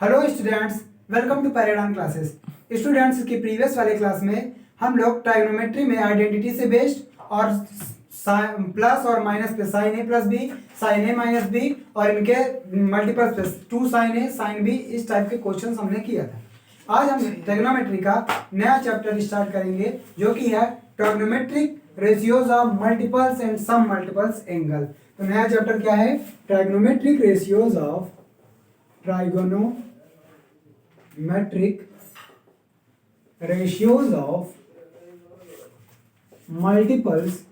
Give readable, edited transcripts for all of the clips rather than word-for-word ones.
Hello students, welcome to Paradine classes. Students की previous वाले class में हम लोग ट्राइगोनोमेट्री में आइडेंटिटी से बेस्ड और प्लस और माइनस पे sine a plus b, sine a minus b और इनके मल्टीपल्स पे two sine a sine b, इस टाइप के क्वेश्चंस हमने किया था। आज हम ट्राइगोनोमेट्री का नया चैप्टर स्टार्ट करेंगे जो कि है trigonometric ratios of multiples and sum multiples angle. तो नया चैप्टर क्या है? Trigonometric ratios of trigonometric ratios of multiples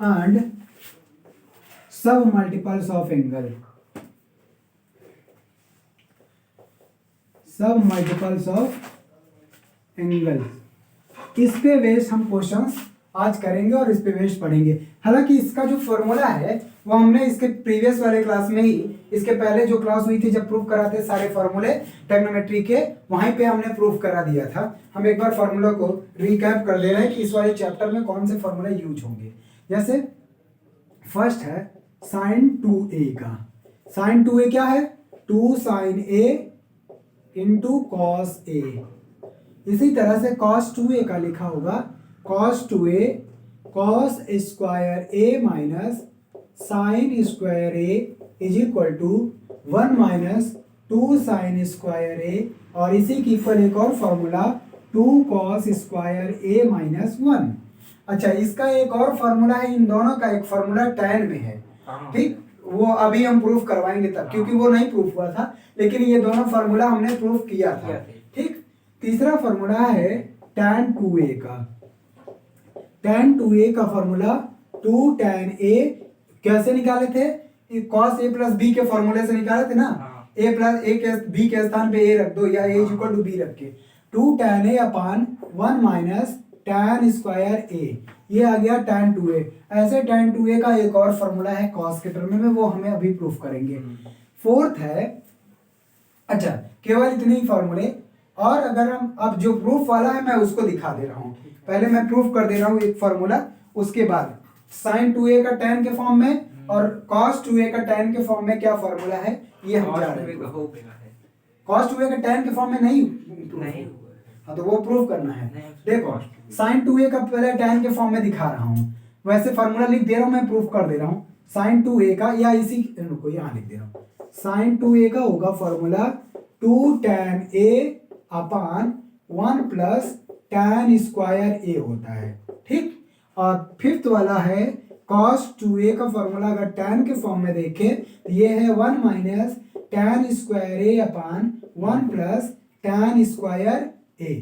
and submultiples of angle. Submultiples of angle, इस पे बेस्ड हम क्वेश्चंस आज करेंगे और इस पे बेस्ड पढ़ेंगे। हालांकि इसका जो फॉर्मूला है वो हमने इसके प्रीवियस वाले क्लास में ही, इसके पहले जो क्लास हुई थी जब प्रूफ कराते सारे फॉर्मूले ट्रिग्नोमेट्री के, वहीं पे हमने प्रूफ करा दिया था। हम एक बार फॉर्मूला को रिकैप कर दे रहे हैं कि इस वाले चैप्टर में कौन से फॉर्मूले यूज होंगे। जैसे फर्स्ट है साइन 2a का। साइन 2a क्या है? 2 sine a into cos a। इसी तरह से कॉस 2a का लिखा होगा cos 2a cos square a minus sine square a is equal to 1 minus 2 sine square a, और इसी की इक्वल एक और formula 2 cos square a minus 1। अच्छा, इसका एक और फॉर्मूला है, इन दोनों का एक फॉर्मूला tan में है। ठीक, वो अभी हम प्रूफ करवाएंगे तब, क्योंकि वो नहीं प्रूफ हुआ था, लेकिन ये दोनों फॉर्मूला हमने प्रूफ किया था। ठीक, तीसरा फॉर्मूला है tan 2a का। tan 2a का फॉर्मूला 2 tan a कैसे निकाले थे? cos a प्लस b के फॉर्मूले से निकाले थे ना। a प्लस a के b के स्थान पे a रख दो या a is equal to b रख के 2 tan a upon 1 minus tan square a, ये आ गया tan 2a। ऐसे tan 2a का एक और फॉर्मूला है cos के टर्म में, वो हमें अभी प्रूफ करेंगे। फोर्थ है, अच्छा केवल इतने ही फॉर्मूले, और अगर हम अब जो प्रूफ वाला है मैं उसको दिखा दे रहा हूँ। पहले मैं प्रूफ कर दे रहा हूँ एक फॉर्मूला, उसके बाद sin 2a का tan के फॉर्म में और cos 2a का tan के फॉर्म में क्या फॉर्मूला है ये हम जान रहे हैं। cos 2a का tan के फॉर्म में नहीं हाँ, तो वो प्रूफ करना है। देखो sin 2a का पहले tan के फॉर्म में दिखा रहा हूँ, वैसे फॉर्मूला लिख दे रहा हूँ, मैं प्रूफ कर दे रहा हूँ। sin 2a का, या इसी रुको यहाँ लिख दे रहा हूँ, sin 2a का होगा formula 2 tan a upon 1 plus tan square a होता है। ठीक, और फिफ्थ वाला है cos 2a का फॉर्मूला अगर tan के फॉर्म में देखें तो ये है 1 minus tan square a upon 1 plus tan square a।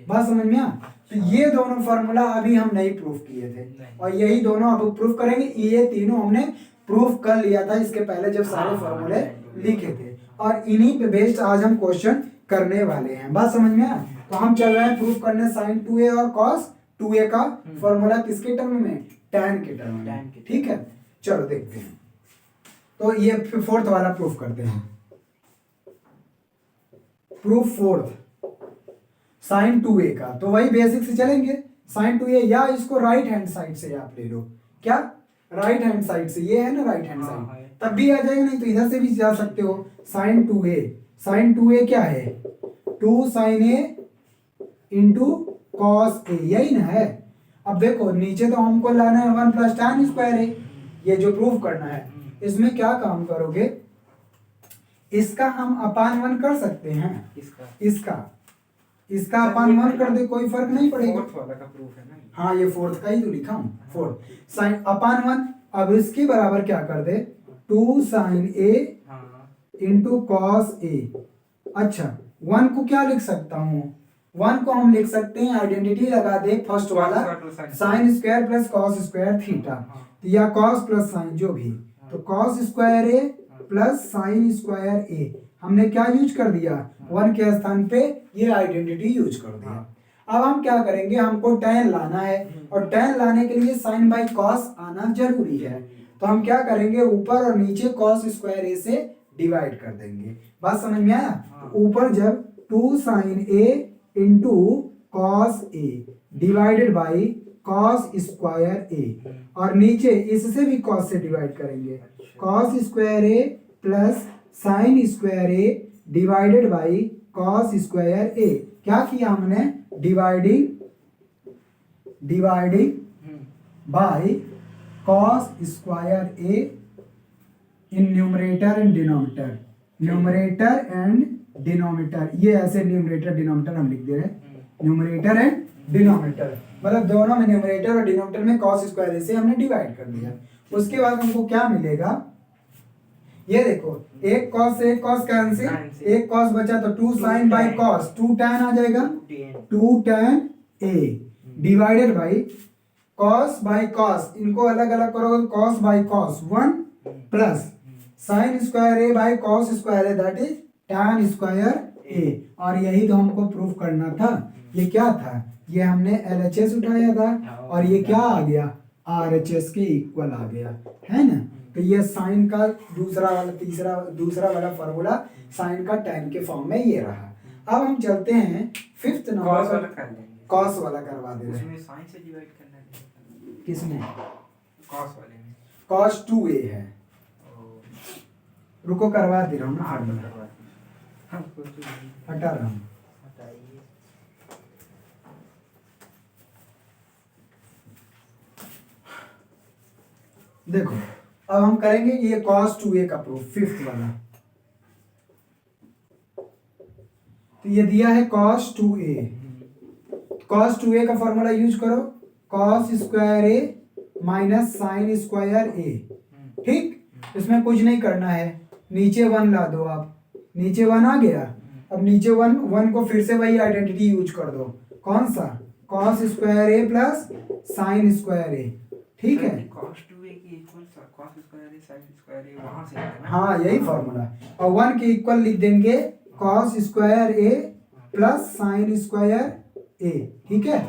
बात समझ में आ? तो ये दोनों फॉर्मूला अभी हम नहीं प्रूफ किए थे, और यही दोनों अब प्रूफ करेंगे। ये तीनों हमने प्रूफ कर लिया था इसके पहले जब सारे फॉर्मूले लिखे थे, और इन्हीं पे बेस्ड आज हम क्वेश्चन करने वाले हैं। बात समझ में आ? तो हम चल रहे हैं प्रूफ करने sin 2a और cos 2a का फॉर्मूला किसके टर्म में? tan के टर्म में। ठीक है, चलो देखते हैं। तो ये फोर्थ वाला प्रूफ करते हैं। प्रूफ फोर्थ sin 2a का, तो वही बेसिक से चलेंगे। sin 2a, या इसको राइट हैंड साइड से आप ले लो। क्या? राइट हैंड साइड से, ये है ना राइट हैंड साइड, तब भी आ जाएगा, नहीं तो इधर से भी जा सकते हो। sin 2a, sin 2a क्या है? 2 sin a into cos a, यही ना है। अब देखो नीचे तो हमको लाना है 1 प्लस tan स्क्वायर a, ये जो प्रूफ करना है। इसमें क्या काम करोगे? इसका हम अपान 1 कर सकते हैं, इसका अपान 1 कर दे, कोई फर्क नहीं पड़ेगा। फोर्थ वाला का प्रूफ है ना। हाँ, ये फोर्थ का ही तो लिखा हूँ, फोर्थ साइन अपान 1। अब इसके बराबर क्या कर दे? 2 sin a into cos a। अच्छा, 1 को क्या लिख सकता हूँ? 1 को हम लिख सकते हैं, आइडेंटिटी लगा दे फर्स्ट वाला, sine square plus cos square theta, या कॉस प्लस साइन जो भी, तो cos square a plus sine square a। हमने क्या यूज कर दिया? 1 के स्थान पे ये आइडेंटिटी यूज कर दिया। अब हम क्या करेंगे? हमको tan लाना है, और tan लाने के लिए साइन बाई कॉस आना जरूरी है। तो हम क्या करेंगे? ऊपर और नीचे कॉस स्क्वायर a से डिवाइड कर देंगे। बात समझ में आया? तो ऊपर जब 2 sin a into cos a divided by cos square a, और नीचे इससे भी कॉस से डिवाइड करेंगे, cos square a plus sine square A divided by cos square A. क्या किया हमने? Dividing by cos square A in numerator and denominator. Numerator and denominator, ये ऐसे न्यूमरेटर डिनोमिनेटर हम लिख दे रहे हैं, न्यूमरेटर एंड डिनोमिनेटर, मतलब दोनों में न्यूमरेटर और डिनोमिनेटर में कॉस स्क्वायर ए से हमने डिवाइड कर दिया। उसके बाद हमको क्या मिलेगा? ये देखो, एक कॉस से एक कॉस कैंसिल, एक कॉस बचा तो 2 साइन बाई कॉस, 2 tan आ जाएगा, 2 tan a divided by cos by cos, इनको अलग अलग करोगे cos by cos 1 plus sine square A by cos square A that is tan square A. और यही तो हमको प्रूफ करना था। ये क्या था? ये हमने LHS उठाया था और ये क्या आ गया? RHS के इक्वल आ गया, है ना। तो ये साइन का दूसरा वाला फॉर्मूला साइन का tan के फॉर्म में ये रहा। अब हम चलते हैं 5th नंबर, कॉस वाला करवा दे रहे हैं। उसमें साइन से डिवाइड करना है। किसमें? कॉस वाले में कॉस 2a है। रुको करवा दे रहा हूँ ना, हटा रहा हूँ। देखो अब हम करेंगे ये cos 2a का प्रूफ 5th वाला। तो ये दिया है cos 2a, cos 2a का फॉर्मूला यूज करो, cos square a minus sine square a। ठीक, इसमें कुछ नहीं करना है, नीचे 1 ला दो आप, नीचे 1 आ गया। अब नीचे 1 को फिर से वही आइडेंटिटी यूज कर दो, कौन सा? cos square a plus sine square a। ठीक है, cos 2a की equal cos square a sin square a वहां से लेना। हाँ यही फॉर्मूला। और 1 के इक्वल लिख देंगे cos square a plus sine square a। ठीक है,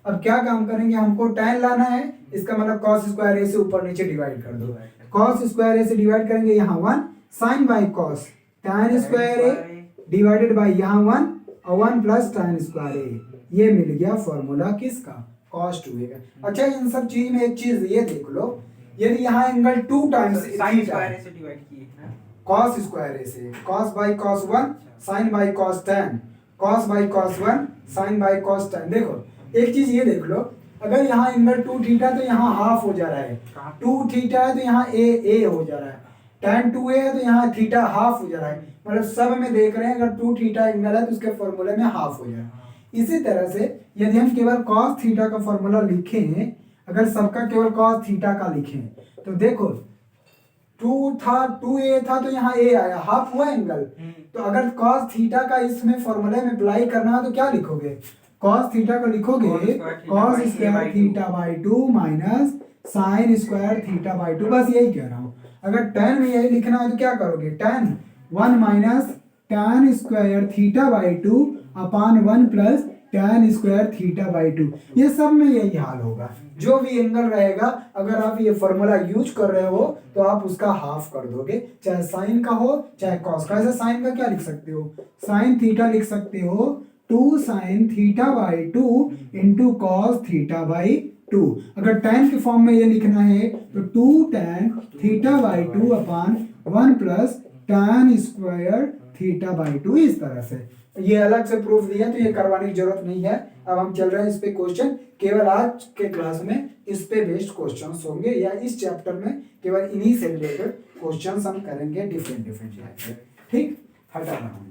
अब क्या काम करेंगे? हमको tan लाना है, इसका मतलब cos स्क्वायर a से ऊपर नीचे डिवाइड कर दो। cos स्क्वायर a से डिवाइड करेंगे, यहाँ 1 sine by cos tan square a divided by यहाँ 1 और 1 प्लस tan स्क्वायर a। ये मिल गया फॉर्मूला किसका? cos 2a का। अच्छा, इन सब चीज में एक चीज ये देख लो, यदि यहाँ angle 2 times sin square a से डिवाइड किए ना, cos स्क्वायर a से, cos by cos 1 sin by cos tan, cos by cos 1 sin by cos tan। देखो एक चीज ये देख लो, अगर यहाँ एंगल 2 थीटा तो यहाँ हाफ हो जा रहा है, 2 थीटा है तो यहाँ a हो जा रहा है, tan 2a है तो यहाँ थीटा हाफ हो जा रहा है, मतलब सब में देख रहे हैं अगर 2 थीटा एंगल है तो उसके फॉर्मूले में हाफ हो जा रहा है। इसी तरह से यदि हम केवल cos थीटा का फॉर्मूला लिखें, अगर सबका केवल cos थीटा का लिखें तो देखो 2a था तो यहाँ a आया, हाफ हुआ एंगल। तो अगर cos थीटा का इसमें फॉर्मूले में अप्लाई करना है तो क्या लिखोगे? cos थीटा का लिखोगे cos square theta by 2 minus sine square theta by 2। बस यही कह रहा हूँ। अगर tan में यही लिखना है तो क्या करोगे? tan 1 minus tan square theta by 2 upon 1 plus tan square theta by 2। ये सब में यही हाल होगा, जो भी एंगल रहेगा अगर आप ये फॉर्मूला यूज कर रहे हो तो आप उसका हाफ कर दोगे, चाहे साइन का हो चाहे कॉस का। ऐसे साइन का क्या लिख सकते हो? साइन थीटा लिख सकते हो 2 sine theta by 2 into cos theta by 2। अगर tan के फॉर्म में ये लिखना है तो 2 tan theta by 2 upon 1 plus tan square theta by 2। इस तरह से ये अलग से प्रूफ दिया तो ये करवाने की जरूरत नहीं है। अब हम चल रहे हैं इस पे क्वेश्चन, केवल आज के क्लास में इस पे बेस्ड क्वेश्चंस होंगे, या इस चैप्टर में केवल इन्हीं से रिलेटेड क्वेश्चंस हम करेंगे डिफरेंट। ठीक, हटा रहा हूँ।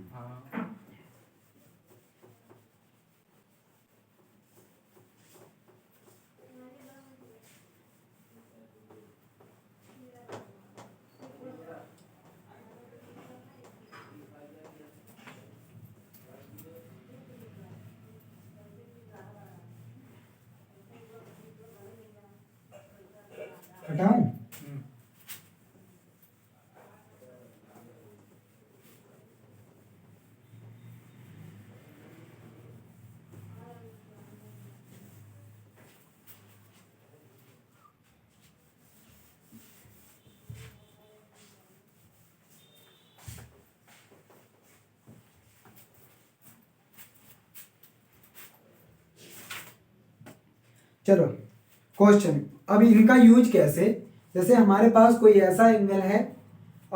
हटाऊं? चलो क्वेश्चन, अब इनका यूज कैसे? जैसे हमारे पास कोई ऐसा एंगल है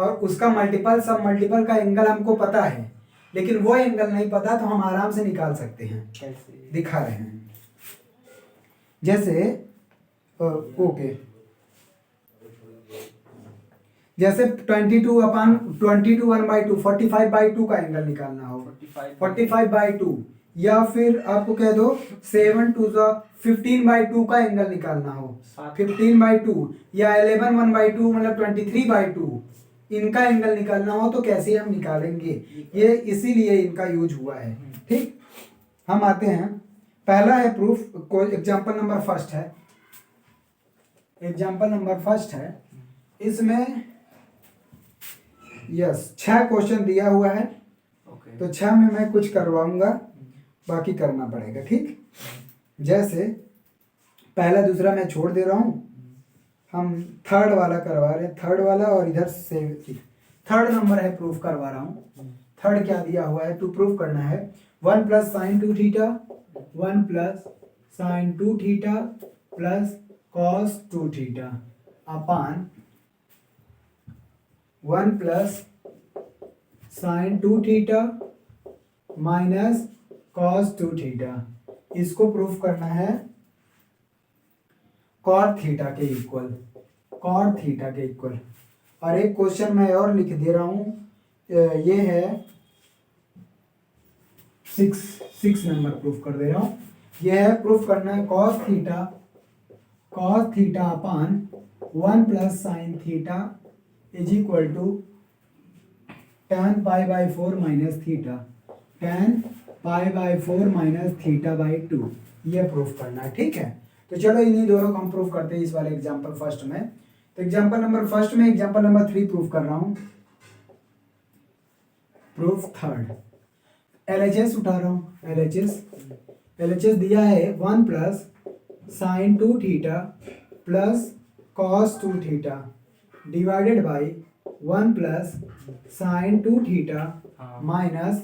और उसका मल्टीपल सब मल्टीपल का एंगल हमको पता है, लेकिन वो एंगल नहीं पता तो हम आराम से निकाल सकते हैं। कैसे? दिखा रहे हैं। जैसे ओके, जैसे 22/22 1/2 45/2 का एंगल निकालना हो, 45/2, या फिर आपको कह दो 7 to the 15/2 का एंगल निकालना हो, 15/2, या 11/1/2 मतलब 23/2 इनका एंगल निकालना हो तो कैसे हम निकालेंगे, ये इसीलिए इनका यूज हुआ है। ठीक, हम आते हैं, पहला है प्रूफ, कोई एग्जांपल नंबर फर्स्ट है, एग्जांपल नंबर फर्स्ट है, इसमें यस 6 क्वेश्चन दिया हुआ है, तो 6 में मैं कुछ करवाऊंगा, बाकी करना पड़ेगा। ठीक, जैसे पहला दूसरा मैं छोड़ दे रहा हूँ, हम थर्ड वाला करवा रहे हैं, थर्ड वाला, और इधर से थर्ड नंबर है प्रूफ करवा रहा हूँ। थर्ड क्या दिया हुआ है, टू प्रूफ करना है 1 + sin 2 theta 1 + sin 2 theta plus cos 2 theta upon 1 + sin 2 theta minus cos 2 theta. इसको प्रूफ करना है cot थीटा के इक्वल, cot थीटा के इक्वल। और एक क्वेश्चन मैं और लिख दे रहा हूँ, ये है 6 नंबर प्रूफ कर दे रहा हूँ। ये है प्रूफ करना है cos theta upon 1 + sin theta is equal to tan π/4 minus theta, tan π/4 minus θ/2, ये प्रूफ करना है। ठीक है, तो चलो इन्हीं दोनों को हम प्रूफ करते हैं इस वाले एग्जांपल फर्स्ट में। तो एग्जांपल नंबर फर्स्ट में एग्जांपल नंबर 3 प्रूफ कर रहा हूँ, प्रूफ थर्ड। LHS उठा रहा हूँ, LHS दिया है 1 + sin 2 theta plus cos 2 theta divided by 1 + sin 2 theta minus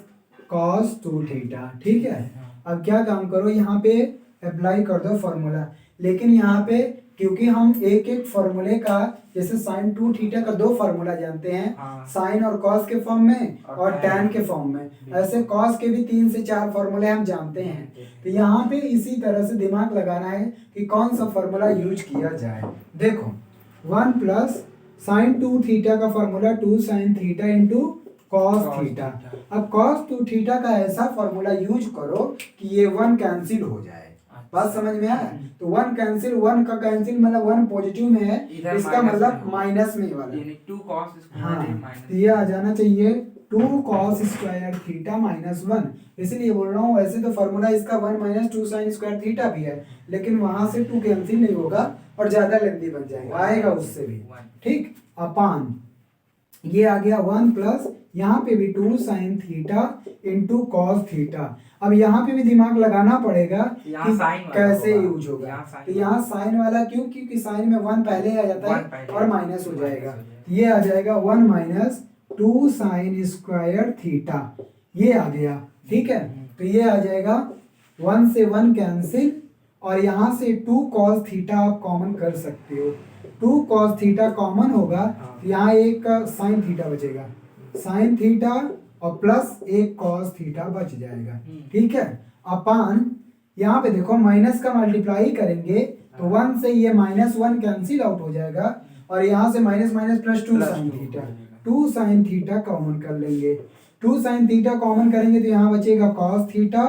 cos 2 theta. ठीक है, अब क्या काम करो, यहाँ पे अप्लाई कर दो फॉर्मूला, लेकिन यहाँ पे क्योंकि हम एक एक फॉर्मूले का, जैसे sin 2 थीटा का 2 फार्मूला जानते हैं, साइन और cos के फॉर्म में और tan के फॉर्म में, ऐसे cos के भी 3 से 4 फार्मूले हम जानते हैं। तो यहाँ पे इसी तरह से दिमाग लगाना है कि कौन सा फार्मूला यूज किया जाए। देखो 1 + sin 2 थीटा का formula 2 sin theta into cos theta. अब cos 2 थीटा का ऐसा फार्मूला यूज करो कि ये 1 कैंसिल हो जाए। बात समझ में आया? तो 1 कैंसिल, 1 का कैंसिल मतलब 1 पॉजिटिव में है, इसका मतलब माइनस में वाला, यानी 2 cos हाँ, माइनस, तो ये आ जाना चाहिए 2 cos स्क्वायर थीटा माइनस 1। इसलिए बोल रहा हूँ, वैसे तो फार्मूला इसका 1 - 2 sin स्क्वायर थीटा भी है, लेकिन वहां से 2 कैंसिल नहीं होगा और ज्यादा लेंथी बन जाएगा, आएगा उससे भी। ठीक, अपान ये आ गया 1 + यहाँ पे भी 2 sin theta into cos theta. अब यहाँ पे भी दिमाग लगाना पड़ेगा कि कैसे यूज होगा। तो यहाँ साइन वाला क्यों, क्योंकि साइन में 1 पहले आ जाता है और माइनस हो जाएगा, ये आ जाएगा 1 - 2 sin स्क्वायर थीटा, ये आ गया। ठीक है, तो ये आ जाएगा 1 से 1 कैंसिल, और यहाँ से 2 cos थीटा आप कॉमन कर सकते हो, 2 cos थीटा कॉमन होगा, तो यहाँ एक sin थीटा बचेगा, sin थीटा और प्लस एक cos थीटा बच जाएगा। ठीक है, अपान यहाँ पे देखो माइनस का मल्टीप्लाई करेंगे तो 1 से ये -1 कैंसिल आउट हो जाएगा, और यहाँ से minus plus 2 sin theta, 2 sin theta common कर लेंगे, 2 sin थीटा कॉमन करेंगे तो यहाँ बचेगा cos थीटा,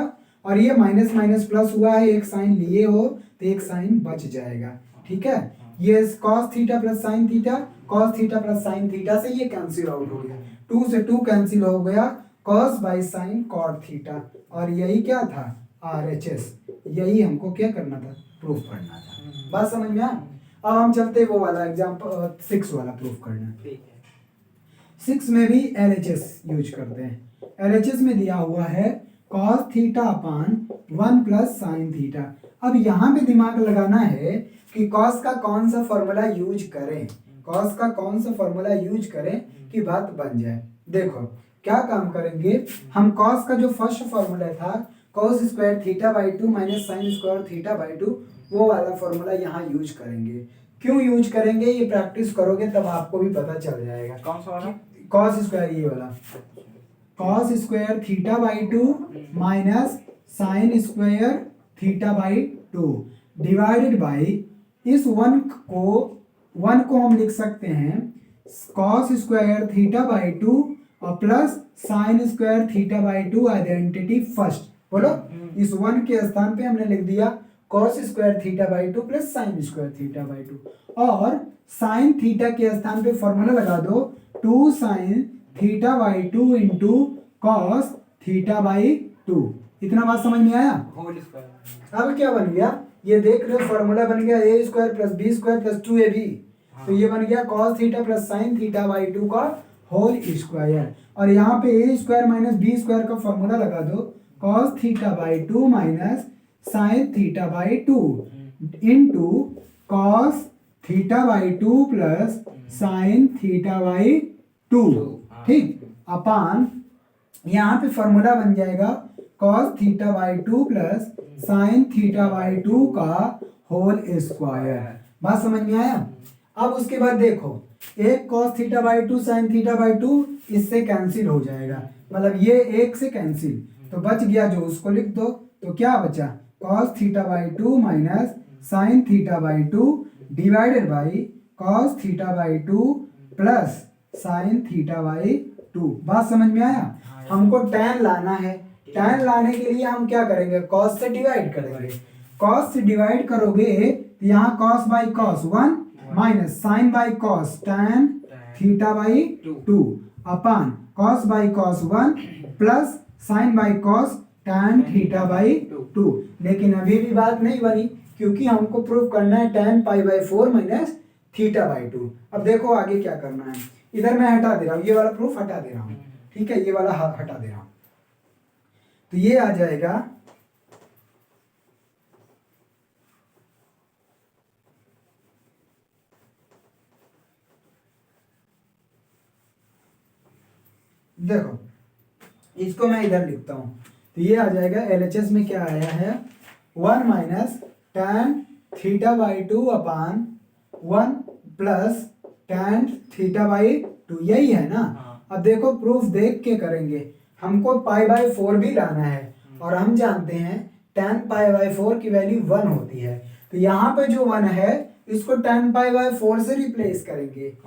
और ये माइनस प्लस हुआ है, एक साइन लिए हो तो एक साइन बच जाएगा। ठीक है, ये cos theta plus sin theta, cos theta plus sin theta से ये कैंसिल आउट हो गया, 2 से 2 कैंसिल हो गया, cos by sin cot theta, और यही क्या था, RHS, यही हमको क्या करना था, प्रूफ करना था। बात समझ में आया? अब हम चलते वो वाला एग्जांपल 6 वाला प्रूफ करना। 6 में भी LHS यूज करते हैं। LHS में दिया हुआ है cos theta upon 1 + sin theta. अब यहाँ पे दिमाग लगाना है कि cos का कौन सा फॉर्मूला यूज करें, cos का कौन सा फॉर्मूला यूज करें कि बात बन जाए। देखो क्या काम करेंगे हम, cos का जो फर्स्ट फॉर्मूला था cos square थीटा/2 minus sin square थीटा/2, वो वाला फॉर्मूला यहाँ यूज करेंगे। क्यों यूज करेंगे ये प्रैक्टिस करोगे तब आपको भी पता चल जाएगा। कौन सा वाला? कॉस स्क्वायर ये वाला, cos square theta by 2 minus sine square theta by 2 divided by, इस वन को हम लिख सकते हैं कॉस स्क्वायर थीटा बाई 2 और plus sine square theta by 2 identity first. बोलो, इस वन के स्थान पे हमने लिख दिया cos square theta by 2 plus sine square theta by 2 और साइन थीटा के स्थान पे फॉर्मूला लगा दो 2 sine theta by 2 into cos theta by 2। इतना बात समझ में आया? Whole square. अब क्या बन गया, ये देख लो फॉर्मूला बन गया A square plus B square plus 2ab। तो ये बन गया cos theta plus sine theta by 2 का होल स्क्वायर। और यहाँ पे A square minus B square का फॉर्मूला लगा दो cos theta by 2 minus sine theta by 2 into cos theta by 2 plus sine theta by 2। ठीक, अपान यहाँ पे फॉर्मूला बन जाएगा cos theta by 2 plus sine theta by 2 का होल स्क्वायर। बात समझ में आया? अब उसके बाद देखो, एक cos theta by 2 sine theta by 2 इससे कैंसिल हो जाएगा, मतलब ये एक से कैंसिल, तो बच गया जो उसको लिख दो। तो क्या बचा, cos theta by 2 minus sine theta by 2 divided by cos theta by 2 plus sine theta by 2। बात समझ में आया? हमको tan लाना है, tan लाने के लिए हम क्या करेंगे, cos से डिवाइड करेंगे। cos से डिवाइड करोगे तो यहाँ cos by cos 1 minus sine by cos tan theta by 2 upon cos by cos 1 plus sine by cos tan theta by 2। लेकिन अभी भी बात नहीं बनी क्योंकि हमको प्रूफ करना है tan pi by 4 minus theta by 2। अब देखो आगे क्या करना है, इधर मैं हटा दे रहा हूँ, ये वाला प्रूफ हटा दे रहा हूँ, ठीक है, ये वाला हटा दे रहा हूँ। तो ये आ जाएगा देखो, इसको मैं इधर लिखता हूं, तो ये आ जाएगा LHS में क्या आया है 1 minus tan theta by 2 upon 1 plus tan theta by 2, यही है ना। अब देखो प्रूफ देख के करेंगे, हमको पाई बाई 4 भी लाना है और हम जानते हैं tan पाई बाई 4 की वैल्यू 1 होती है। तो यहाँ पे जो 1 है इसको tan पाई बाई 4 से रिप्लेस करेंगे,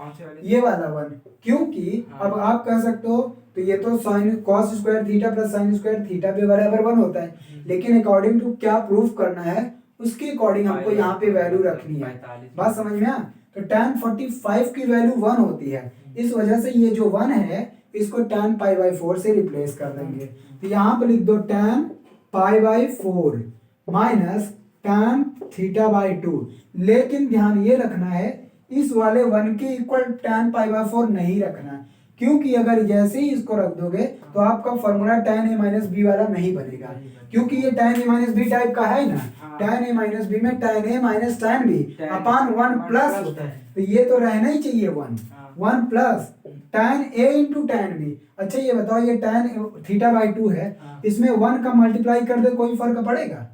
ये वाला 1, क्योंकि अब आप कह सकते हो तो ये तो sine cos square theta plus sine square theta पे बराबर 1 होता है, लेकिन अकॉर्डिंग टू क्या प्रूफ करना है उसके अकॉर्डिंग हमको यहाँ पे वैल्यू रखनी है। बात समझ में आ? तो tan 45 की वैल्यू 1 होती है, इस वजह से ये जो 1 है इसको tan पाई बाई 4 से रिप्लेस कर देंगे। तो यहाँ पे लिख दो tan pi by 4 minus tan theta by 2। लेकिन ध्यान ये रखना है इस वाले 1 के इक्वल tan पाई बाई 4 नहीं रखना, क्योंकि अगर जैसे ही इसको रख दोगे तो आपका formula tan a minus b वाला नहीं बनेगा, क्योंकि ये tan a minus b type का है ना। tan a माइनस बी में tan a minus tan b upon 1 plus होता है, तो ये तो रहना ही चाहिए 1 plus tan a into tan b। अच्छा ये बताओ, ये tan थीटा बाई 2 है, इसमें 1 का मल्टीप्लाई कर दे कोई फर्क पड़ेगा?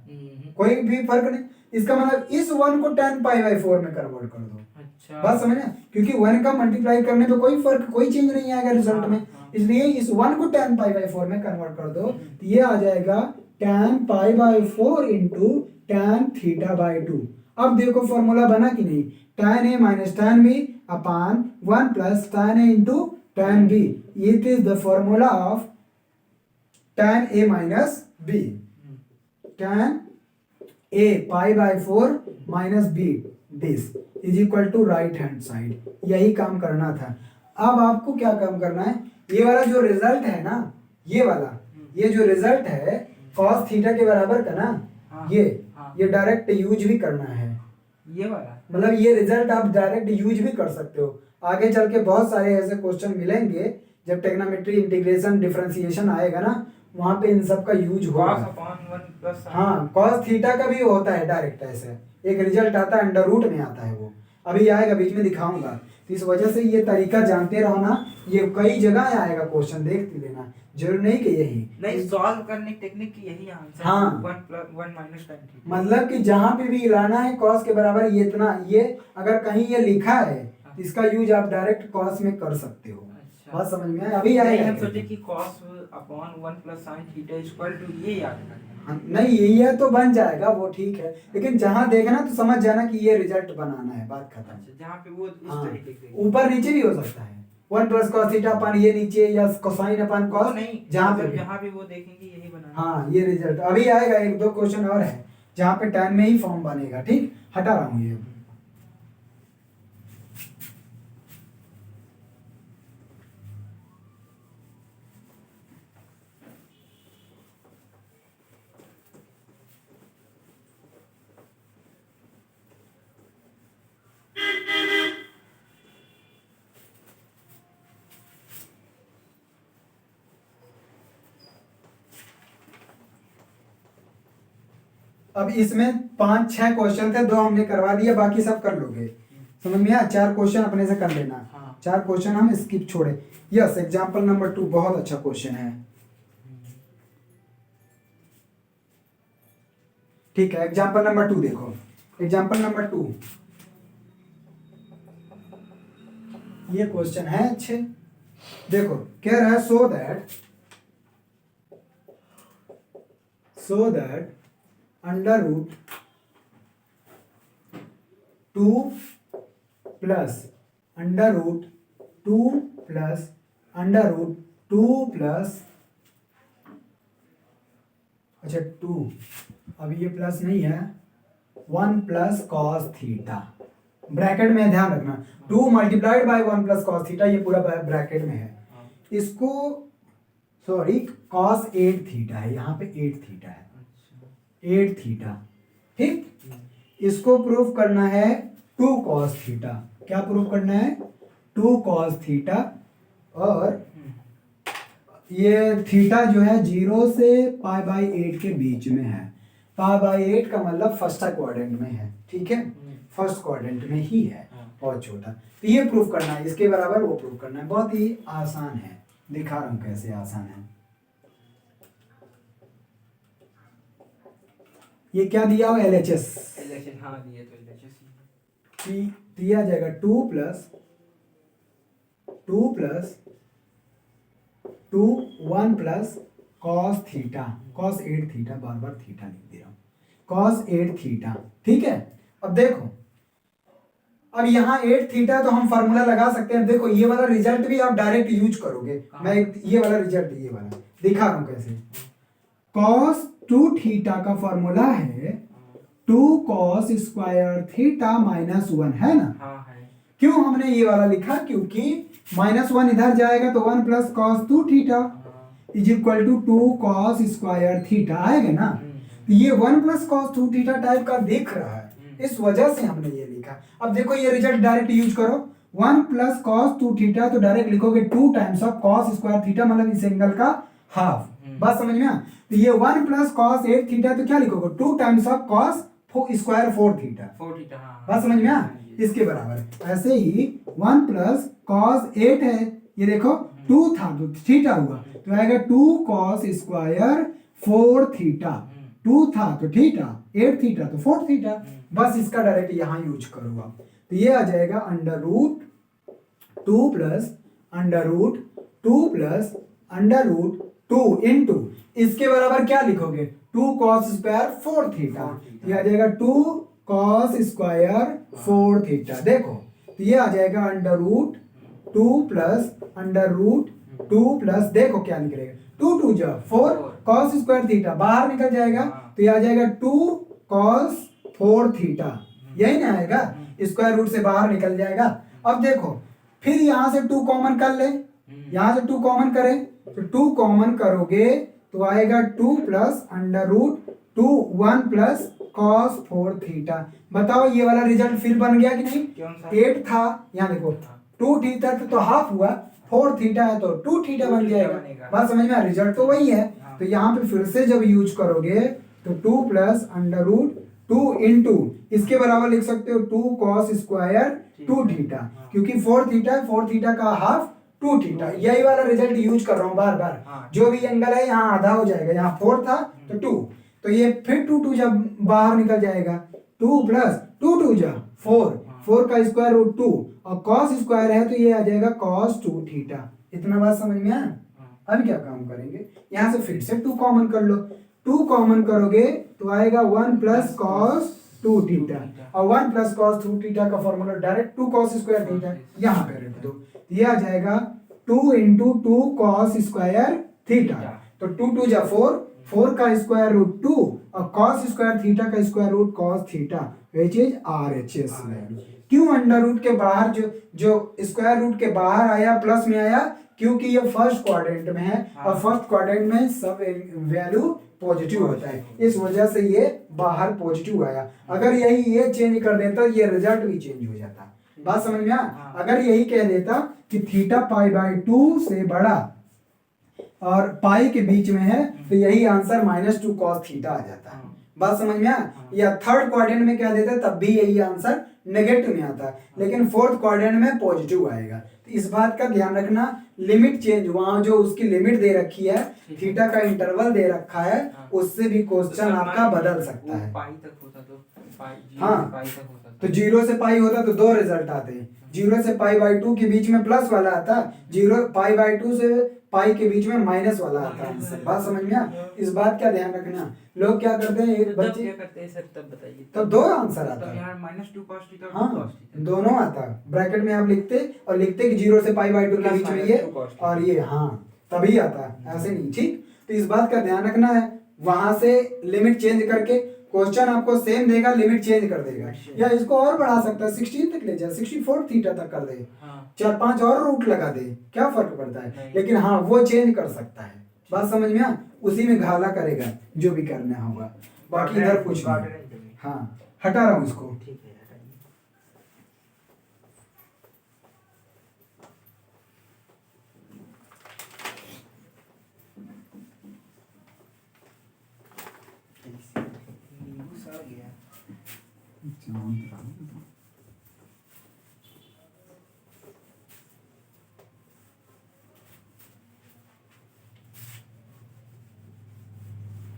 कोई भी फर्क नहीं। इसका मतलब इस 1 को tan पाई बाई 4 में कन्वर्ट कर दो। अच्छा। बात समझ में? क्योंकि 1 का मल्टीप्लाई करने पे कोई फर्क, कोई चेंज नहीं आएगा रिजल्ट में, इसलिए इस 1 को tan पाई बाई 4 में कन्वर्ट कर दो, तो ये आ जाएगा tan pi by 4 into tan theta by 2। अब देखो फॉर्मूला बना कि नहीं, tan a minus tan b upon 1 plus tan a into tan b। It is the formula of tan a minus b। tan a pi by 4 minus b this is equal to right hand side, यही काम करना था। अब आपको क्या काम करना है, ये वाला जो रिजल्ट है ना, ये वाला, ये जो रिजल्ट है cos थीटा के बराबर का ना, ये डायरेक्ट यूज भी करना है, ये वाला, मतलब ये रिजल्ट आप डायरेक्ट यूज भी कर सकते हो। आगे चल के बहुत सारे ऐसे क्वेश्चन मिलेंगे जब ट्रिग्नोमेट्री इंटीग्रेशन डिफरेंशिएशन आएगा ना, वहां पे इन सब का यूज होगा। हाँ, cos थीटा का भी होता है डायरेक्ट, ऐसे एक रिजल्ट आता है अंडर रूट में आता है, वो अभी आएगा, बीच में दिखाऊंगा। तो इस वजह से ये तरीका जानते रहो ना, ये कई जगह आएगा क्वेश्चन, देखते लेना, जरूर नहीं कि यही नहीं, सॉल्व करने की टेक्निक की यही आंसर। हाँ। 1 माइनस tan थीटा। मतलब कि जहां पे भी लाना है कॉस के बराबर ये इतना, ये अगर कहीं ये लिखा है तो इसका यूज आप डायरेक्ट कॉस में कर सकते हो। अच्छा। बात समझ में आया? अभी नहीं, आएगा हम सोचे कि cos upon 1 plus sin theta equal to ये याद करना। नहीं, ये तो बन जाएगा, वो ठीक है, लेकिन जहां देखना तो समझ जाना कि ये रिजल्ट बनाना है, बात खत्म। अच्छा, जहाँ पे वो इस हाँ, तरीके से ऊपर नीचे भी हो सकता है, 1 प्लस कॉस थीटा अपन ये नीचे, या कोसाइन अपन वो कॉस, नहीं, जहाँ पे मतलब भी। जहाँ भी वो देखेंगे यही बनाना। हाँ, ये रिजल्ट अभी आएगा, एक दो क्वेश्चन और है जहाँ पे tan में ही फॉर्म बनेगा। ठीक, हटा रहा हूँ ये। अब इसमें 5-6 क्वेश्चन थे, 2 हमने करवा दिए, बाकी सब कर लोगे। समझ में आया? 4 क्वेश्चन अपने से कर लेना। हाँ। 4 क्वेश्चन हम स्किप छोड़े। यस, एग्जाम्पल नंबर 2 बहुत अच्छा क्वेश्चन है। ठीक है, एग्जाम्पल नंबर 2 देखो। एग्जाम्पल नंबर 2, ये क्वेश्चन है अच्छे। देखो, कह रहा है so that under root 2 plus under root 2 plus under root 2 plus, अच्छा 2, अब ये प्लस नहीं है, 1 प्लस कॉस थीटा, ब्रैकेट में ध्यान रखना, 2 multiplied by 1 plus cos theta, ये पूरा ब्रैकेट में है। इसको सॉरी कॉस 8 थीटा है, यहाँ पे 8 थीटा है, 8 थीटा। ठीक, इसको प्रूफ करना है 2 कॉस थीटा। क्या प्रूफ करना है? 2 कॉस थीटा, और ये थीटा जो है 0 से π/8 के बीच में है। π/8 का मतलब फर्स्ट क्वाड्रेंट में है। ठीक है, फर्स्ट क्वाड्रेंट में ही है, बहुत छोटा। तो ये प्रूफ करना है, इसके बराबर वो प्रूफ करना है, बहुत ही आसान है, दिखा रहा हूं कैसे आसान है। ये क्या दिया हो? LHS हाँ, दिए तो LHS दिया जाएगा 2 plus 2 1 plus cos theta, cos 8 theta, बार बार थीटा लिख दे रहा हूं, कॉस 8 थीटा। ठीक है, अब देखो, अब यहाँ 8 थीटा तो हम फार्मूला लगा सकते हैं। देखो, ये वाला रिजल्ट भी आप डायरेक्ट यूज करोगे। मैं ये वाला रिजल्ट, ये वाला दिखा रहा हूं कैसे। कॉस 2 थीटा का फॉर्मूला है 2 कॉस स्क्वायर थीटा माइनस 1, है ना? हाँ है। क्यों हमने ये वाला लिखा? क्योंकि -1 इधर जाएगा तो 1 plus cos 2 theta is equal to 2 cos square theta आएगा ना। तो ये 1 प्लस कॉस 2 थीटा टाइप का दिख रहा है, इस वजह से हमने ये लिखा। अब देखो, ये रिजल्ट डायरेक्ट यूज करो, 1 प्लस कॉस 2 थीटा तो डायरेक्ट लिखोगे 2 times of cos square theta, मतलब इस एंगल का हाफ। बात समझ में आ? तो ये 1 प्लस कॉस 8 थीटा तो क्या लिखोगे? 2 times of cos square 4 theta. बात समझ में आ? इसके बराबर ऐसे ही 1 प्लस कॉस 8 है, ये देखो 2 था तो थीटा हुआ, तो आएगा 2 कॉस स्क्वायर 4 थीटा, 2 था तो थीटा, 8 थीटा तो 4 थीटा। बस इसका डायरेक्ट यहाँ यूज करो आप, तो ये आ जाएगा under root 2 plus under root 2 plus under root 2 into, इसके बराबर क्या लिखोगे? 2 कॉस स्क्वायर 4 थीटा, ये आ जाएगा 2 कॉस स्क्वायर 4 थीटा। देखो, तो ये आ जाएगा under root 2 plus under root 2 plus, देखो क्या निकलेगा, 2 2 जा 4 कॉस स्क्वायर थीटा बाहर निकल जाएगा, तो ये आ जाएगा 2 कॉस 4 थीटा, यही ना आएगा, स्क्वायर रूट से बाहर निकल जाएगा। अब देखो, फिर यहां से 2 कॉमन कर ले, यहां से 2 कॉमन करें तो 2 कॉमन करोगे तो आएगा 2 plus under root 2 1 plus cos 4 theta. बताओ, ये वाला रिजल्ट फिर बन गया कि नहीं? 8 था, यहाँ देखो 2 थीटा तो हाफ हुआ, 4 थीटा है तो 2 थीटा बन जाएगा। बात समझ में आ? रिजल्ट तो वही है। तो यहाँ पे फिर से जब यूज करोगे तो 2 प्लस अंडर रूट 2 इंटू, इसके बराबर लिख सकते हो 2 कॉस स्क्वायर टू थीटा, क्योंकि 4 थीटा है, 4 थीटा का हाफ 2 थीटा। यही वाला रिजल्ट यूज कर रहा हूँ बार बार। जो भी एंगल है यहाँ आधा हो जाएगा, यहाँ 4 था तो 2, तो ये फिर 2 जब बाहर निकल जाएगा, 2 प्लस 2 जा 4, 4 का स्क्वायर रूट 2 और कॉस स्क्वायर है तो ये आ जाएगा cos 2 थीटा। इतना बात समझ में आया? अब क्या काम करेंगे, यहाँ से फिर से 2 कॉमन कर लो, 2 कॉमन करोगे तो आएगा 1 प्लस cos 2 थीटा, और 1 प्लस cos 2 थीटा का formula direct 2 cos square theta, यहाँ पे रख दो, ये आ जाएगा 2 इंटू 2 cos स्क्वायर थीटा। तो 2 जा 4, 4 का स्क्वायर रूट 2 और cos स्क्वायर थीटा का square root cos theta, which is RHS value. क्यों अंडर रूट के बाहर जो स्क्वायर रूट के बाहर आया प्लस में आया, क्योंकि ये फर्स्ट क्वाड्रेंट में है और फर्स्ट क्वाड्रेंट में सब वैल्यू पॉजिटिव होता है, इस वजह से ये बाहर पॉजिटिव आया। अगर यही ये चेंज कर देता ये रिजल्ट भी चेंज हो जाता। बात समझ में आ? अगर यही कह देता कि थीटा पाई बाई 2 से बड़ा और पाई के बीच में है तो यही आंसर -2 cos थीटा आ जाता। बात समझ में आ? या थर्ड क्वाड्रेंट में कह देते तब भी यही आंसर नेगेटिव में आता, लेकिन फोर्थ क्वाड्रेंट में पॉजिटिव आएगा। तो इस बात का ध्यान रखना, लिमिट चेंज, वहां जो उसकी लिमिट दे रखी है, थीटा का इंटरवल दे रखा है, उससे भी क्वेश्चन आपका बदल सकता है। पाई तक होता तो हाँ, तो 0 से पाई होता तो 2 रिजल्ट आते हैं, 0 से पाई बाई 2 के बीच में प्लस वाला आता, 0 पाई बाई 2 से पाई के बीच में माइनस वाला आता है। बात समझ में आ? इस बात का ध्यान रखना। लोग क्या करते हैं, एक बच्चे क्या करते हैं सर, तब बताइए। तब 2 आंसर आता है, -2 cos थीटा, हाँ दोनों आता, ब्रैकेट में आप लिखते और लिखते कि 0 से पाई बाई 2 के बीच में ये और ये, हाँ तभी आता, ऐसे नहीं। ठीक, तो इस बात का ध्यान रखना है, वहां से लिमिट चेंज करके क्वेश्चन आपको सेम देगा, लिमिट चेंज कर देगा, या इसको और बढ़ा सकता है, 16 तक ले जाए, 64 थीटा तक कर दे, 4-5 और रूट लगा दे, क्या फर्क पड़ता है। लेकिन हाँ वो चेंज कर सकता है। बात समझ में आ? उसी में घाला करेगा जो भी करना होगा, बाकी इधर कुछ नहीं। हाँ हटा रहा हूँ इसको। ठीक है, हटाइए। नींबू सा गया।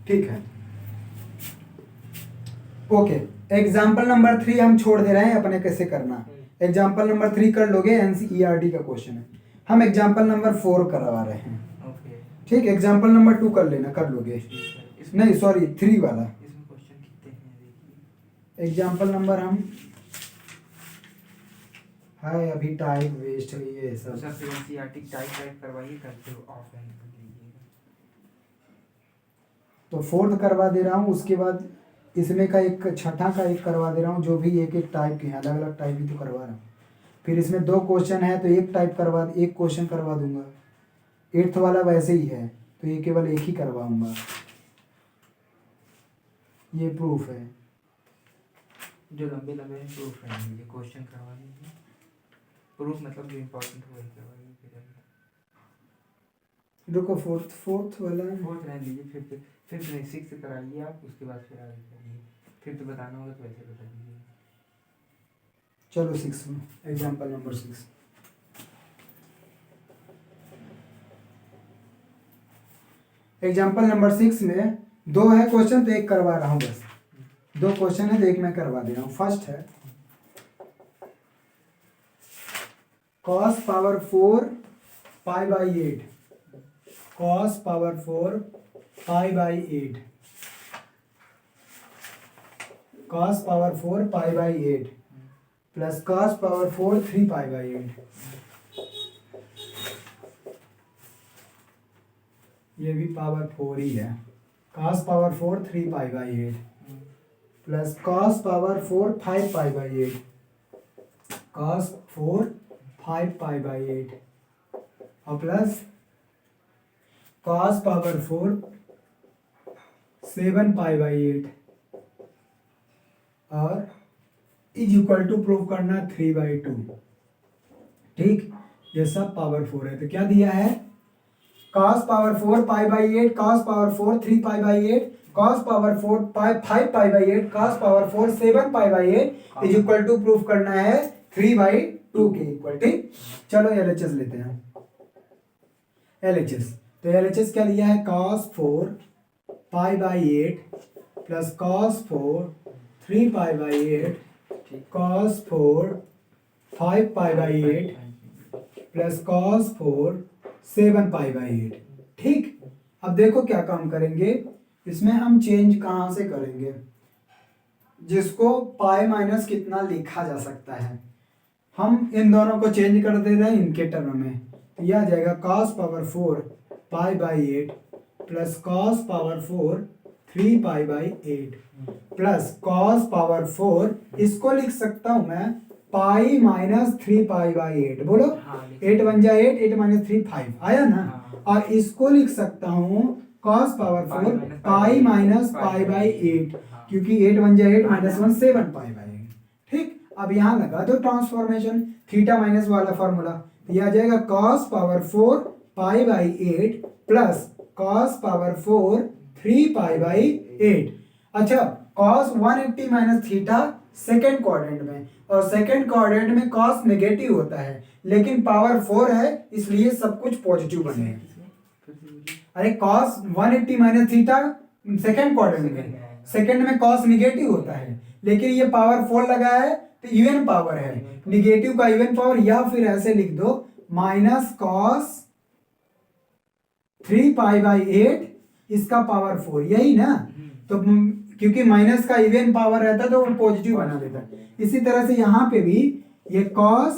ठीक है, ओके। एग्जाम्पल नंबर 3 हम छोड़ दे रहे हैं, अपने कैसे करना। एग्जाम्पल नंबर 3 कर लोगे, NCERT का क्वेश्चन है। हम एग्जाम्पल नंबर 4 करवा रहे हैं। ठीक, एग्जाम्पल नंबर 2 कर लेना, कर लोगे। नहीं सॉरी 3 वाला। इसमें क्वेश्चन कितने हैं देखिए। एग्जाम्पल नंबर हम है अभी टाइप वेस्ट हुई है सब। सर फिर NCERT टाइप करवाइए, करके ऑफलाइन कर लीजिएगा। तो 4th करवा दे रहा हूँ, उसके बाद इसमें का एक छठा का एक करवा दे रहा हूँ, जो भी एक एक टाइप के हैं, अलग अलग टाइप ही तो करवा रहा हूँ। फिर इसमें 2 क्वेश्चन है तो एक क्वेश्चन करवा दूंगा। 8th वाला वैसे ही है तो ये केवल एक ही करवाऊंगा। ये प्रूफ है, जो लंबे लंबे हैं प्रूफ रहेंगे, ये क्वेश्चन करवा लीजिए। प्रूफ मतलब जो इम्पोर्टेंट हो वही करवाइए। रुको, फोर्थ वाला फोर्थ रहने दीजिए, फिफ्थ नहीं 6th कराइए आप, उसके बाद फिर आगे करिए। फिफ्थ बताना होगा तो वैसे बता दीजिए। चलो 6 में, एग्जाम्पल नंबर 6। एग्जाम्पल नंबर 6 में 2 है क्वेश्चन तो एक करवा रहा हूँ बस। 2 क्वेश्चन है तो एक मैं करवा दे रहा हूँ। फर्स्ट है cos power 4 pi by 8, cos power 4 pi by 8, cos power 4 pi by 8 plus cos power 4 3 pi by 8। ये भी पावर 4 ही है। cos power 4 3 pi by 8 plus cos power 4 5 pi by 8, cos 4 5 pi by 8 और plus cos power 4 7 pi by 8 और is equal to prove करना 3/2। ठीक, ये सब power 4 है तो क्या दिया है, cos power 4 pi by 8, cos power 4 3 pi by 8, cos power 4 5 pi by 8, cos power 4 7 pi by 8 is equal to proof करना है 3/2 के इक्वल। ठीक, चलो LHS लेते हैं। LHS, तो LHS क्या लिया है, cos 4 π/8 plus cos 4 3π/8 cos 4 5π/8 plus cos 4 7π/8। ठीक, अब देखो क्या काम करेंगे, इसमें हम चेंज कहाँ से करेंगे, जिसको पाई माइनस कितना लिखा जा सकता है, हम इन दोनों को चेंज कर दे रहे हैं इनके टर्म में। तो यह आ जाएगा cos power 4 π/8 plus cos power 4 3π/8 plus cos power 4, इसको लिख सकता हूं मैं पाई माइनस 3π/8। बोलो, 8 बन जाए 8, 8 माइनस 3 5 आया ना। और इसको लिख सकता हूँ cos पावर 4 पाई माइनस π/8, क्योंकि 8 बन जाए 8 माइनस 1 7π/8। ठीक, अब यहाँ लगा दो ट्रांसफॉर्मेशन थीटा माइनस वाला फॉर्मूला, तो यह आ जाएगा cos power 4 π/8 plus cos power 4 3π/8। अच्छा, cos 180 minus theta second quadrant में, और सेकेंड क्वाड्रेंट में cos नेगेटिव होता है, लेकिन पावर 4 है इसलिए सब कुछ पॉजिटिव बनेगा। अरे cos 180 minus theta second quadrant में, सेकेंड में cos नेगेटिव होता है, लेकिन ये पावर 4 लगा है तो इवन पावर है, नेगेटिव का इवन पावर, या फिर ऐसे लिख दो माइनस cos 3π/8 इसका पावर 4, यही ना। तो क्योंकि माइनस का इवन पावर रहता है तो वो पॉजिटिव बना देता है। इसी तरह से यहाँ पे भी ये cos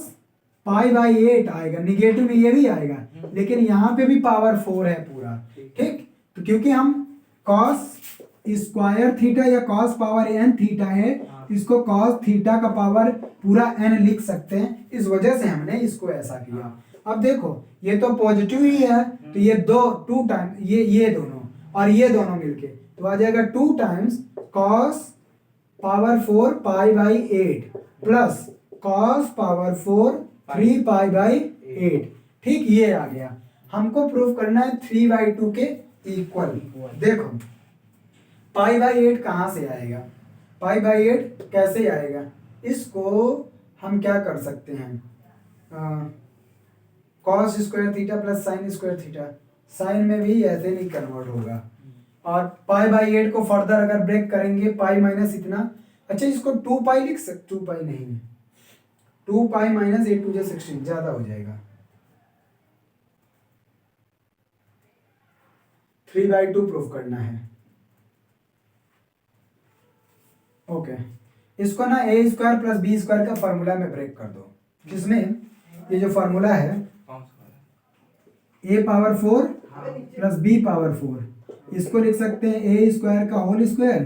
π/8 आएगा, निगेटिव में ये भी आएगा, लेकिन यहाँ पे भी पावर 4 है पूरा। ठीक, तो क्योंकि हम cos स्क्वायर थीटा या cos पावर n थीटा है, इसको cos थीटा का पावर पूरा n लिख सकते हैं, इस वजह से हमने इसको ऐसा किया। अब देखो ये तो पॉजिटिव ही है, तो ये टू टाइम ये दोनों और ये दोनों मिलके तो आ जाएगा 2 times cos power 4 π/8 plus cos power 4 3π/8। ठीक, ये आ गया। हमको प्रूफ करना है 3/2 के इक्वल। देखो π/8 कहाँ से आएगा, π/8 कैसे आएगा, इसको हम क्या कर सकते हैं, cos square theta plus sine square theta, sine में भी ऐसे नहीं कन्वर्ट होगा। और π/8 को फर्दर अगर ब्रेक करेंगे पाई माइनस इतना, अच्छा इसको 2π लिख सकते, 2π नहीं, 2π माइनस 8 2 16 ज्यादा हो जाएगा। 3/2 प्रूफ करना है। ओके, इसको ना a square plus B square का फॉर्मूला में ब्रेक कर दो। किसमें, ये जो फॉर्मूला है a power 4 plus b power 4, इसको लिख सकते हैं ए स्क्वायर का whole square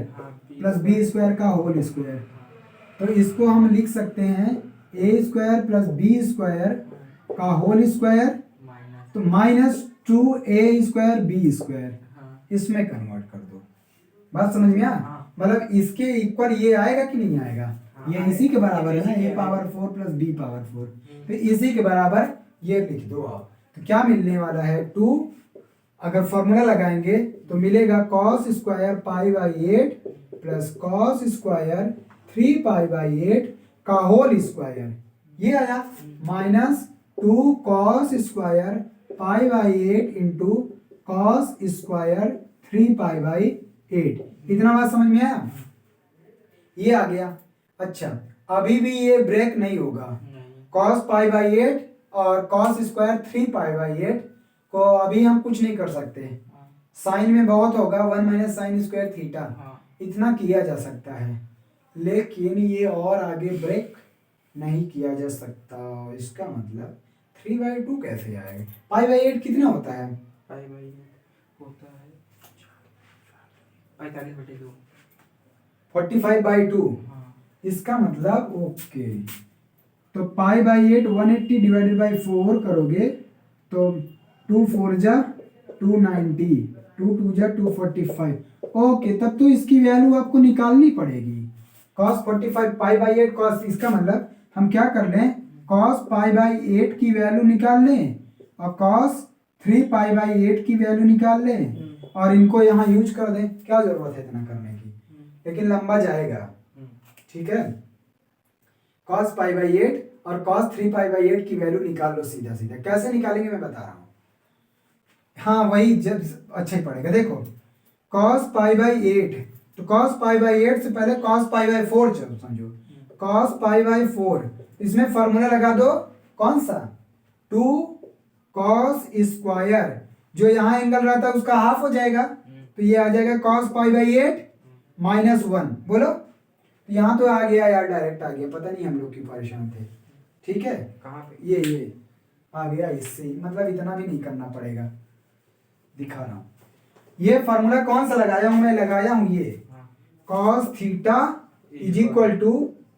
plus B square का होल स्क्वायर। तो इसको हम लिख सकते हैं a square plus B square का होल स्क्वायर, तो minus 2a square b square, इसमें कन्वर्ट कर दो। बात समझ में आ, मतलब इसके इक्वल ये आएगा कि नहीं आएगा, ये इसी के बराबर है ना, ए पावर 4 प्लस बी पावर 4, तो इसी के बराबर ये लिख दो आप। तो क्या मिलने वाला है 2, अगर फॉर्मूला लगाएंगे तो मिलेगा cos square π/8 plus cos square 3π/8 का होल स्क्वायर, ये आया minus 2 cos square π/8 into cos square 3π/8। इतना बात समझ में आया, ये आ गया। अच्छा, अभी भी ये ब्रेक नहीं होगा, cos π/8 और cos स्क्वायर 3π/8 को अभी हम कुछ नहीं कर सकते, साइन में बहुत होगा 1 माइनस साइन स्क्वायर थीटा, इतना किया जा सकता है, लेकिन ये और आगे ब्रेक नहीं किया जा सकता। इसका मतलब 3/2 कैसे आएगा, π/8 कितना होता है, होता है 45/2, 45/2। इसका मतलब ओके, तो π/8 180 डिवाइडेड बाई 4 करोगे तो 2 4 जा 290, 2 2 जा 245। ओके, तब तो इसकी वैल्यू आपको निकालनी पड़ेगी, cos 45 π/8 cos, इसका मतलब हम क्या कर लें, cos π/8 की वैल्यू निकाल लें और cos 3π/8 की वैल्यू निकाल लें और इनको यहाँ यूज कर दें। क्या जरूरत है इतना करने की, लेकिन लंबा जाएगा। ठीक है, cos π/8 और cos 3π/8 की वैल्यू निकाल लो सीधा सीधा। कैसे निकालेंगे मैं बता रहा हूँ। हाँ वही जब अच्छा ही पड़ेगा। देखो cos π/8, तो cos π/8 से पहले cos π/4 चलो समझो, cos π/4 इसमें फॉर्मूला लगा दो कौन सा, 2 cos स्क्वायर, जो यहाँ एंगल रहता है उसका हाफ हो जाएगा, तो ये आ जाएगा cos π/8 -1। बोलो, तो यहाँ तो आ गया यार, डायरेक्ट आ गया, पता नहीं हम लोग क्यों परेशान थे। ठीक है, कहाँ पे? ये आ गया इससे ही, मतलब इतना भी नहीं करना पड़ेगा, दिखा रहा हूँ। ये फार्मूला कौन सा लगाया हूँ मैं, लगाया हूँ ये cos theta is equal to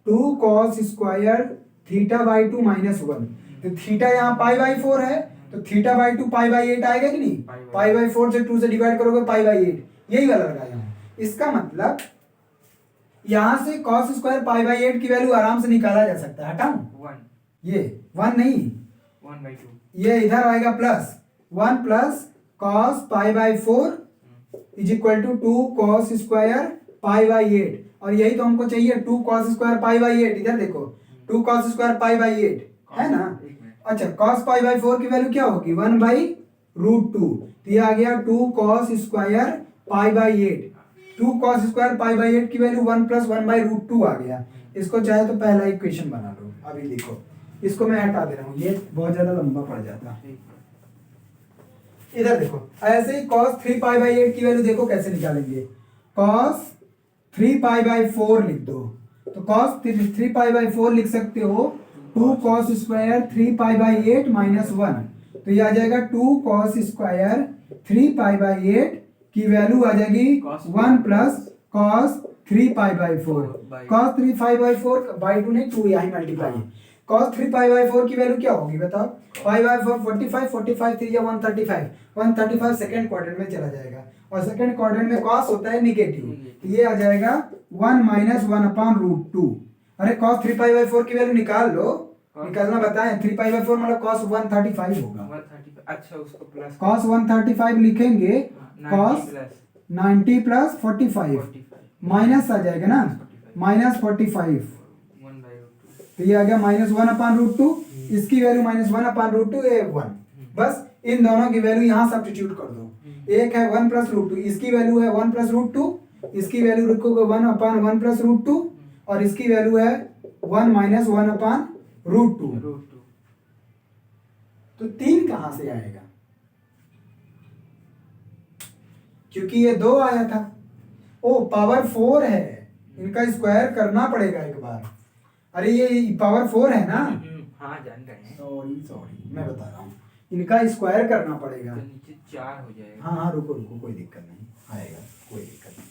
2 cos square θ/2 -1। तो थीटा यहाँ π/4 है, तो θ/2 π/8 आएगा कि नहीं, π/4 से 2 से डिवाइड करोगे π/8, यही वाला लगाया हूँ। इसका मतलब यहाँ से cos स्क्वायर π/8 की वैल्यू आराम से निकाला जा सकता है। हटाऊं 1 ये 1 नहीं, 1/2, ये इधर आएगा plus 1 plus cos π/4 is equal to 2 cos square π/8, और यही तो हमको चाहिए 2 cos स्क्वायर π/8। इधर देखो 2 cos स्क्वायर π/8 है ना। अच्छा, cos π/4 की वैल्यू क्या होगी, 1/√2, तो ये आ गया 2 cos स्क्वायर π/8। 2 cos स्क्वायर π/8 की वैल्यू 1 प्लस 1/√2 आ गया। इसको चाहे तो पहला इक्वेशन बना लो। अभी देखो, इसको मैं हटा दे रहा हूँ, ये बहुत ज्यादा लंबा पड़ जाता। इधर देखो, ऐसे ही cos 3π/8 की वैल्यू देखो कैसे निकालेंगे, cos 3π/4 लिख दो, तो cos 3π/4 लिख सकते हो 2 cos स्क्वायर 3π/8 -1, तो ये आ जाएगा 2 cos स्क्वायर 3π/8 की वैल्यू आ जाएगी 1 प्लस cos 3π/4। cos 3π/4/2 नहीं, 2 यहाँ मल्टीप्लाई, cos 3π/4 की वैल्यू क्या होगी बताओ, π/4 45, 45 3 या 135, 135 सेकंड क्वाड्रेंट में चला जाएगा, और सेकंड क्वाड्रेंट में cos होता है निगेटिव, तो ये आ जाएगा 1 - 1/√2। अरे cos 3π/4 की वैल्यू निकाल लो, निकालना बताएं। 3π/4 मतलब cos 135 होगा। 135, अच्छा उसको प्लस cos 135 लिखेंगे, cos 90 प्लस 45 माइनस आ जाएगा ना, -45, तो ये आ गया -1/√2, इसकी वैल्यू -1/√2 ये 1। बस इन दोनों की वैल्यू यहाँ सब्स्टिट्यूट कर दो, एक है 1 + √2, इसकी वैल्यू है 1 + √2, इसकी वैल्यू रखोगे 1/1 + √2, और इसकी वैल्यू है 1 - 1/√2। तो 3 कहां से आएगा, क्योंकि ये 2 आया था। ओ पावर 4 है, इनका स्क्वायर करना पड़ेगा एक बार। अरे ये पावर 4 है ना, हाँ जान रहे हैं, सॉरी मैं बता रहा हूँ, इनका स्क्वायर करना पड़ेगा। तो नीचे 4 हो जाएगा। हाँ हाँ रुको रुको, कोई दिक्कत नहीं आएगा, कोई दिक्कत नहीं।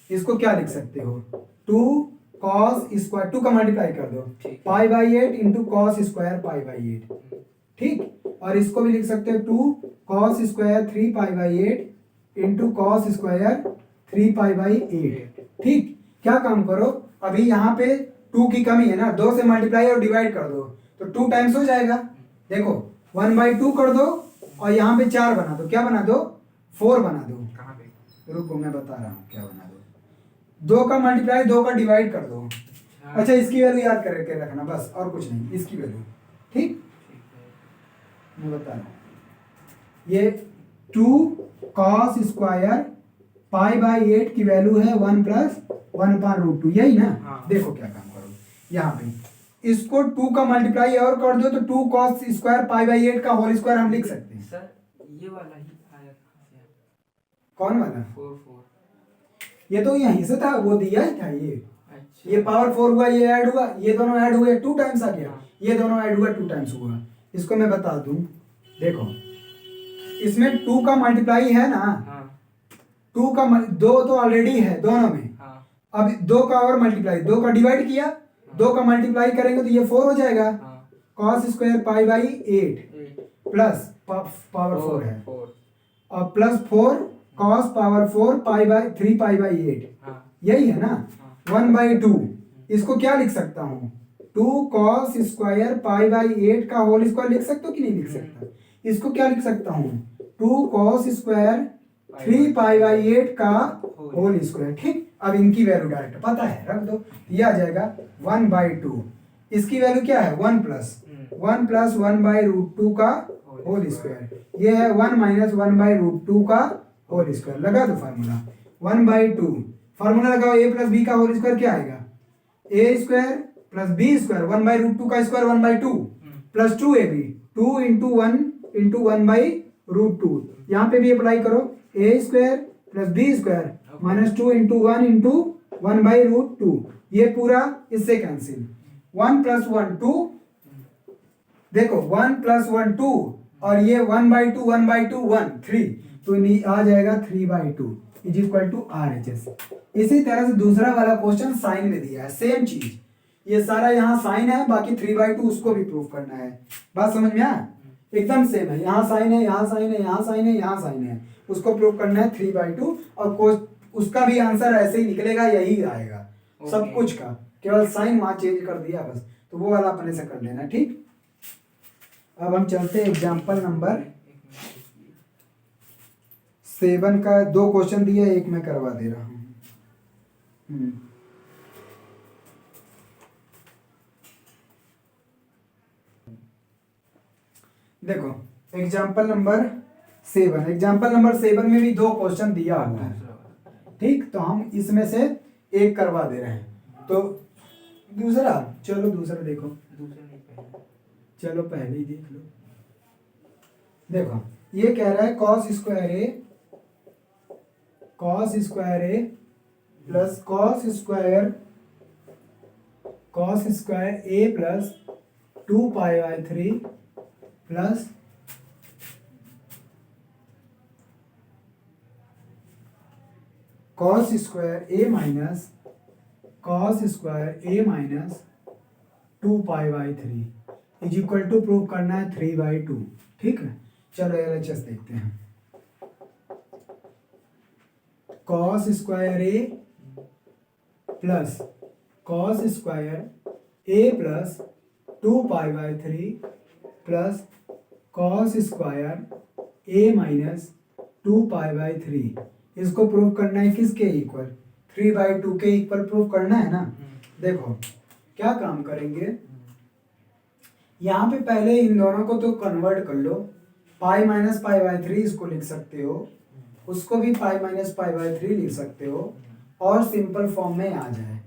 इसको क्या लिख सकते हो, 2 cos स्क्वायर, 2 का मल्टीप्लाई कर दो, π/8 इंटू cos स्क्वायर π/8, ठीक। और इसको भी लिख सकते हो 2 cos square 3π/8 into cos square 3π/8, ठीक। क्या काम करो, अभी यहाँ पे 2 की कमी है ना, 2 से मल्टीप्लाई और डिवाइड कर दो, तो 2 टाइम्स हो जाएगा। देखो 1/2 कर दो, और यहाँ पे 4 बना दो, क्या बना दो, 4 बना दो। कहाँ पे, रुको मैं बता रहा हूँ क्या बना दो, 2 का मल्टीप्लाई 2 का डिवाइड कर दो। अच्छा इसकी वैल्यू याद करके रखना बस, और कुछ नहीं, इसकी वैल्यू, ठीक। मैं बता रहा हूँ, ये 2 cos स्क्वायर π/8 की वैल्यू है 1 + 1/√2, यही ना। हाँ। देखो क्या काम करो, यहाँ पे इसको 2 का मल्टीप्लाई और कर दो, तो 2 cos स्क्वायर π/8 का होल स्क्वायर हम लिख सकते हैं। सर ये वाला ही आया था, कौन वाला, 4 ये तो यहीं से था, वो दिया ही था ये। अच्छा ये पावर 4 हुआ, ये ऐड हुआ, ये दोनों ऐड हुए 2 टाइम्स आ गया, हाँ। ये दोनों ऐड हुआ 2 टाइम्स हुआ। इसको मैं बता दूं, देखो इसमें 2 का मल्टीप्लाई है ना, हाँ 2 का 2 तो ऑलरेडी है दोनों में, हाँ अब 2 का और मल्टीप्लाई, 2 का डिवाइड किया, 2 का मल्टीप्लाई करेंगे तो ये 4 हो जाएगा, हाँ cos स्क्वायर π/8 8 प्लस पावर 4 है, 4 और प्लस 4 cos पावर 4 3π/8, हाँ यही है ना, 1/2। इसको क्या लिख सकता हूँ, 2 cos स्क्वायर π/8 का होल स्क्वायर लिख सकते हो कि नहीं लिख सकता। इसको क्या लिख सकता हूँ, 2 cos स्क्वायर 3π/8 का होल स्क्वायर, ठीक। अब इनकी वैल्यू डायरेक्ट पता है, रख दो, ये आ जाएगा 1/2। इसकी वैल्यू क्या है 1+1 का होल स्क्वायर, ये है 1 - 1/√2 का होल स्क्वायर। लगा दो फार्मूला 1/2, फार्मूला लगाओ a + b का होल स्क्वायर क्या आएगा a² + b², 1/√2 का स्क्वायर 1/2 प्लस 2ab, 2 × 1 × 1/√2। यहाँ पे भी अप्लाई करो a² + b² -2 × 1 × 1/√2, ये पूरा इससे कैंसिल। 1 + 1 2, देखो 1 + 1 2 और ये 1/2 1/2 1 3, तो आ जाएगा 3/2 = RHS। इसी तरह से दूसरा वाला क्वेश्चन साइन में दिया है, सेम चीज, ये सारा यहाँ साइन है, बाकी 3/2 उसको भी प्रूव करना है। बात समझ में आया? एकदम सेम है, यहाँ साइन है, यहाँ साइन है, यहाँ साइन है, यहाँ साइन है, उसको प्रूव करना है 3/2, और उसका भी आंसर ऐसे ही निकलेगा, यही आएगा सब कुछ का, केवल साइन वहां चेंज कर दिया बस, तो वो वाला अपने से कर लेना। ठीक, अब हम चलते हैं एग्जाम्पल नंबर 7 का। 2 क्वेश्चन दिए, एक मैं करवा दे रहा हूँ। देखो एग्जाम्पल नंबर 7 में भी 2 क्वेश्चन दिया हुआ है। ठीक, तो हम इसमें से एक करवा दे रहे हैं, तो दूसरा, चलो दूसरा देखो, चलो पहले ही देख लो। देखो ये कह रहा है cos² a plus cos² a plus 2π/3 plus cos² a minus 2π/3 = prove करना है 3/2। ठीक है, चलो LHS देखते हैं। cos² a plus cos² a plus 2π/3 plus cos² a minus 2π/3, इसको प्रूव करना है किसके इक्वल, 3/2 के इक्वल प्रूव करना है ना। देखो क्या काम करेंगे, यहाँ पे पहले इन दोनों को तो कन्वर्ट कर लो, पाई माइनस π/3 इसको लिख सकते हो, उसको भी पाई माइनस π/3 लिख सकते हो, और सिंपल फॉर्म में आ जाए,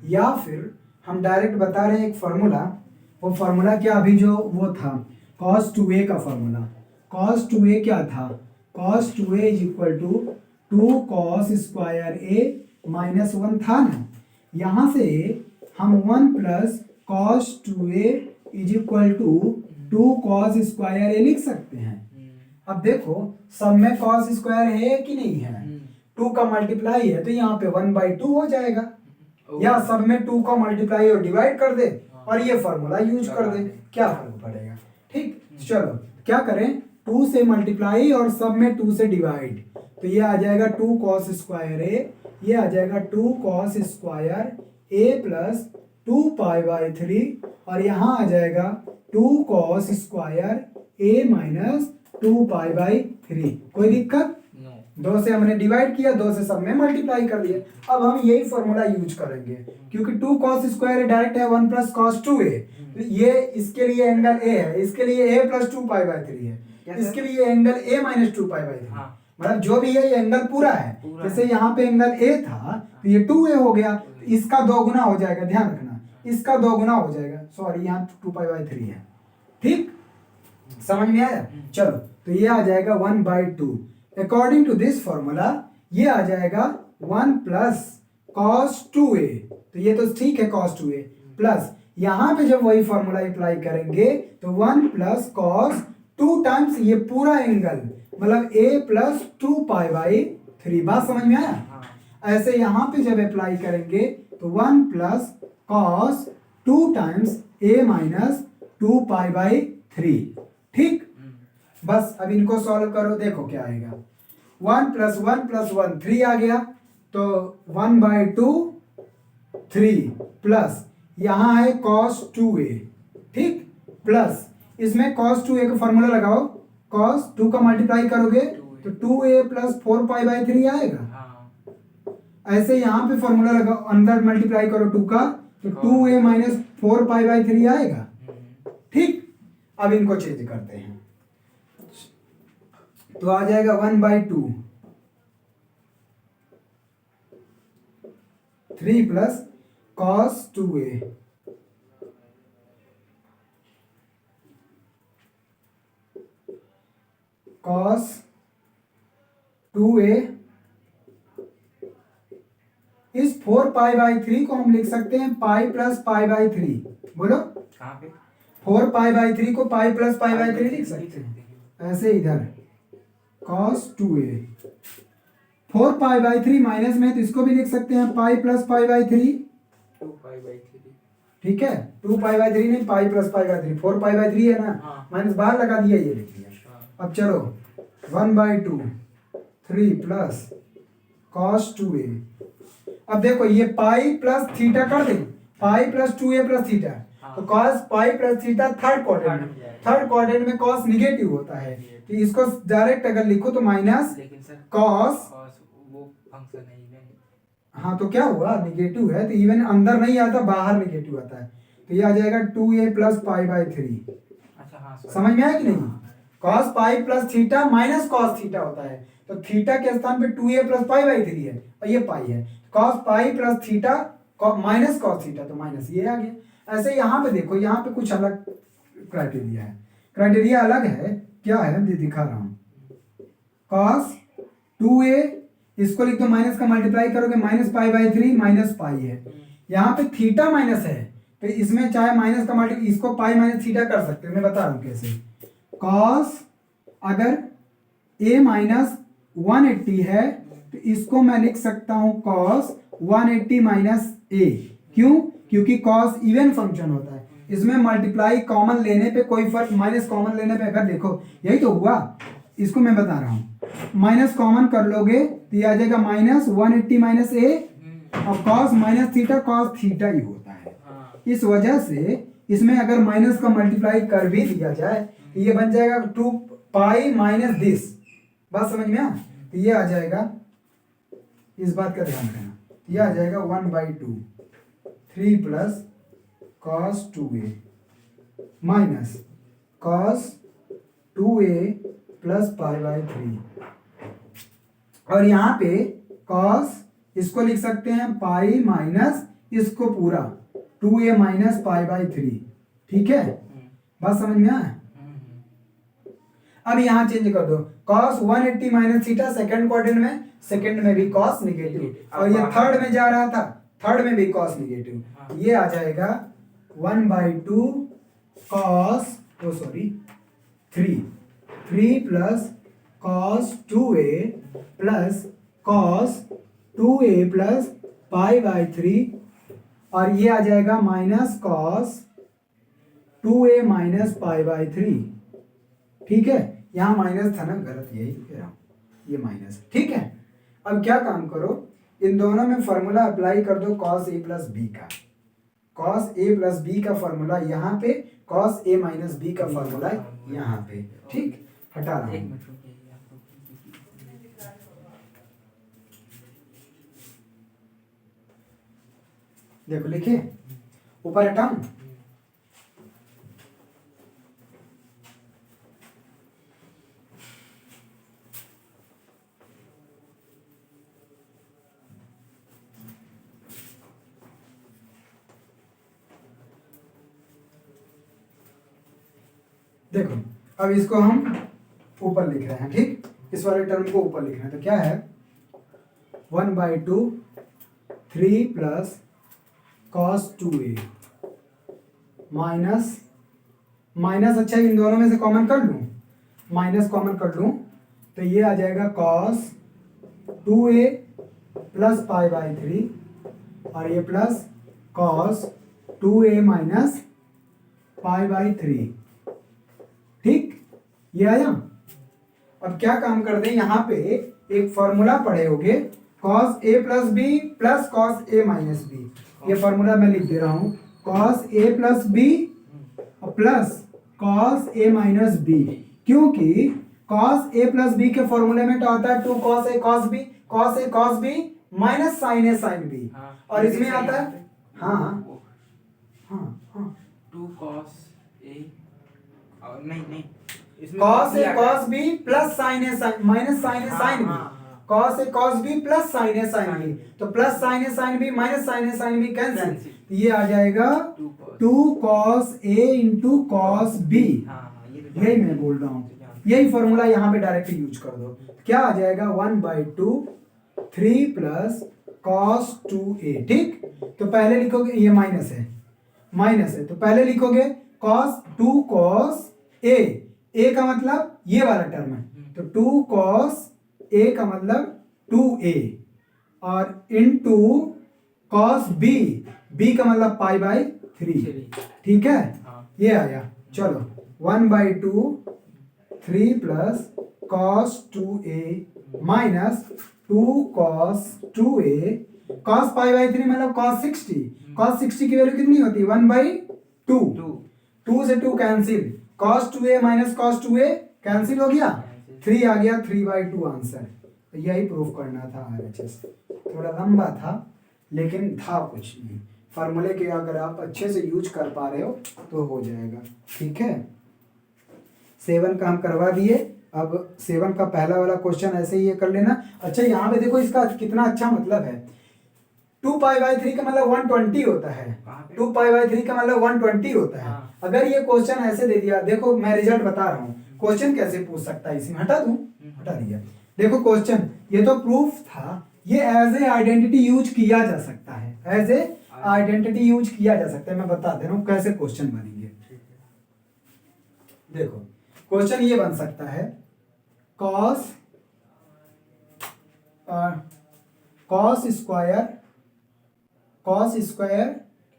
या फिर हम डायरेक्ट बता रहे हैं एक फार्मूला, वो फार्मूला क्या, अभी जो वो था cos 2a का फार्मूला, cos 2a क्या था, cos 2a = 2 cos² a minus 1 था ना, यहाँ से हम 1 + cos 2a = 2 cos² a लिख सकते हैं। अब देखो सब में cos² है कि नहीं है, 2 का मल्टीप्लाई है, तो यहाँ पे 1/2 हो जाएगा, या सब में 2 का मल्टीप्लाई और डिवाइड कर दे और ये फार्मूला यूज कर दे, क्या फर्क पड़ेगा। ठीक, चलो क्या करें, 2 से मल्टीप्लाई और सब में 2 से डिवाइड, तो ये आ जाएगा 2 cos² a, ये आ जाएगा 2 cos² a प्लस 2π/3, और यहाँ आ जाएगा 2 cos² a माइनस 2π/3। कोई दिक्कत? 2 से हमने डिवाइड किया, 2 से सब में मल्टीप्लाई कर दिया। अब हम यही फॉर्मूला यूज करेंगे, क्योंकि 2 cos² डायरेक्ट है 1 + cos 2a, ये इसके लिए एंगल a है, इसके लिए a + 2π/3 है, इसके लिए एंगल a - 2π/3, मतलब जो भी है ये एंगल पूरा है। जैसे यहाँ पे एंगल a था तो ये 2a हो गया, इसका 2 गुना हो जाएगा, ध्यान रखना इसका 2 गुना हो जाएगा, सॉरी यहाँ 2π/3 है। ठीक, समझ में आया? चलो तो ये आ जाएगा 1/2। अकॉर्डिंग टू दिस फॉर्मूला ये आ जाएगा 1 + cos 2a, तो ये तो ठीक है cos 2a, प्लस यहाँ पे जब वही फॉर्मूला अप्लाई करेंगे तो 1 + cos 2 टाइम्स ये पूरा एंगल, मतलब a + 2π/3। बात समझ में आया? ऐसे यहाँ पे जब अप्लाई करेंगे तो 1 + cos 2 टाइम्स a - 2π/3। ठीक, बस अब इनको सॉल्व करो, देखो क्या आएगा, 1 + 1 + 1 3 आ गया, तो 1/2 3 प्लस यहाँ है cos 2a, ठीक, प्लस इसमें cos 2a का फॉर्मूला लगाओ, cos 2 का मल्टीप्लाई करोगे तो 2a + 4π/3 आएगा। ऐसे यहाँ पे फॉर्मूला लगाओ, अंदर मल्टीप्लाई करो 2 का, तो 2a - 4π/3 आएगा। हम्म, ठीक, अब इनको चेंज करते हैं तो आ जाएगा 1/2 3 plus cos 2a cos 2a इस 4π/3 को हम लिख सकते हैं पाई प्लस π/3। बोलो, कहाँ पे 4π/3 को पाई प्लस π/3 लिख सकते हैं। ऐसे इधर cos 2a 4π/3 माइनस में तो इसको भी लिख सकते हैं पाई प्लस π/3। 2π/3। ठीक है, 2π/3 नहीं, पाई प्लस π/3। 4π/3 है ना, हाँ। माइनस बाहर लगा दिया, ये लिख दिया। हाँ। अब चलो 1/2 3 प्लस cos 2a। अब देखो ये पाई प्लस थीटा कर दे, pi plus 2a plus theta, तो cos pi plus theta third quadrant में, थर्ड क्वाड्रेंट में cos निगेटिव होता है, तो इसको डायरेक्ट अगर लिखो तो माइनस लेकिन सर cos, वो फंक्शन है इवन। हाँ तो क्या हुआ, निगेटिव है तो इवन अंदर नहीं आता, बाहर निगेटिव आता है, तो ये आ जाएगा 2a प्लस π/3। अच्छा हाँ समझ में आया कि नहीं? cos pi plus theta minus cos theta होता है, तो थीटा के स्थान पे 2a प्लस π/3 है और ये पाई है। cos pi plus theta minus cos theta, तो माइनस ये आ गया। ऐसे यहाँ पे देखो, यहाँ पे कुछ अलग क्राइटेरिया है, क्राइटेरिया अलग है, क्या है दिखा रहा हूँ। cos 2a इसको लिख दो, माइनस का मल्टीप्लाई करोगे माइनस π/3 माइनस पाई है, यहाँ पे थीटा माइनस है तो इसमें चाहे माइनस का मल्टीप्लाई, इसको पाई माइनस थीटा कर सकते हो, मैं बता रहा हूँ कैसे। cos अगर a माइनस 180 है तो इसको मैं लिख सकता हूँ cos 180 माइनस a। क्यों? क्योंकि cos इवन फंक्शन होता है, इसमें मल्टीप्लाई कॉमन लेने पे कोई फर्क, माइनस कॉमन लेने पे अगर देखो यही तो हुआ, इसको मैं बता रहा हूँ, माइनस कॉमन कर लोगे तो ये आ जाएगा माइनस 180 माइनस a, और cos minus theta cos theta ही होता है। इस वजह से इसमें अगर माइनस का मल्टीप्लाई कर भी दिया जाए तो ये बन जाएगा 2 पाई माइनस दिस। बात समझ में आ? तो ये आ जाएगा, इस बात का ध्यान रखना, ये आ जाएगा 1/2 3 plus cos 2a minus cos 2a plus π/3, और यहाँ पे cos इसको लिख सकते हैं पाई माइनस इसको पूरा 2a माइनस π/3। ठीक है, बात समझ में आया? अब यहाँ चेंज कर दो, cos 180 minus theta second quadrant में, सेकंड में भी cos निगेटिव, और ये थर्ड में जा रहा था, थर्ड में भी cos निगेटिव, ये आ जाएगा 1/2 cos 3 plus cos 2a plus cos 2a plus π/3, और ये आ जाएगा माइनस cos 2a माइनस π/3। ठीक है, यहाँ माइनस था ना, गलत यही लिख रहा हूँ, ये माइनस। ठीक है, अब क्या काम करो, इन दोनों में फॉर्मूला अप्लाई कर दो cos a प्लस b का, cos a प्लस b का फॉर्मूला यहाँ पे, cos a माइनस b का फॉर्मूला यहाँ पे। ठीक, हटा रहा हूँ। देखो लिखे, ऊपर हटाऊं, देखो अब इसको हम ऊपर लिख रहे हैं। ठीक, इस वाले टर्म को ऊपर लिख रहे हैं, तो क्या है 1/2 3 plus cos 2a minus minus, अच्छा इन दोनों में से कॉमन कर लूँ, माइनस कॉमन कर लूँ तो ये आ जाएगा cos 2a प्लस π/3, और ये प्लस cos 2a माइनस π/3। ठीक, ये आया। अब क्या काम कर दें, यहाँ पे एक फॉर्मूला पढ़े होगे cos a plus b plus cos a minus b, ये फॉर्मूला मैं लिख दे रहा हूँ, cos a plus b plus cos a minus b, क्योंकि cos a प्लस b के फॉर्मूले में क्या होता है 2 cos a cos b, cos a cos b minus sin a sin b, और इसमें आता है हाँ हाँ हाँ 2 cos A और नहीं इसमें cos B A आ रहा cos B plus sin A sin minus sin A sin B, cos A cos B plus sin A sin B, तो plus sin A sin B minus sin A sin B cancel, ये आ जाएगा 2 cos A into cos B। ये तो यही मैं बोल रहा हूँ, यही फॉर्मूला यहाँ पे डायरेक्ट यूज कर दो। क्या आ जाएगा 1/2 3 प्लस cos 2A, ठीक। तो पहले लिखोगे, ये माइनस है तो पहले लिखोगे cos 2 cos A का मतलब ये वाला टर्म है, तो 2 cos A का मतलब 2A और इनटू cos B का मतलब π/3, ठीक है। ये आया, चलो 1/2 3 plus cos 2A minus 2 cos 2A, cos π/3 मतलब cos 60, cos 60 की वैल्यू कितनी होती है 1/2, 2 से 2 cancel, cos 2A minus cos 2A cancel हो गया, 3 आ गया, 3/2 आंसर। यही प्रूफ करना था RHS, थोड़ा लंबा था लेकिन था कुछ नहीं, फार्मूले के अगर आप अच्छे से यूज कर पा रहे हो तो हो जाएगा, ठीक है। 7 का हम करवा दिए, अब 7 का पहला वाला क्वेश्चन ऐसे ही ये कर लेना। अच्छा यहाँ पे देखो इसका कितना अच्छा मतलब है, 2π/3 का मतलब 120 होता है, 2π/3 का मतलब 120 होता है। अगर ये क्वेश्चन ऐसे दे दिया, देखो मैं रिजल्ट बता रहा हूँ, क्वेश्चन कैसे पूछ सकता है इसमें, हटा दूं, हटा दिया। देखो क्वेश्चन, ये तो प्रूफ था, ये एज ए आइडेंटिटी यूज किया जा सकता है, एज ए आइडेंटिटी यूज किया जा सकता है। मैं बता दे रहा हूँ कैसे क्वेश्चन बनेंगे। देखो क्वेश्चन ये बन सकता है, cos स्क्वायर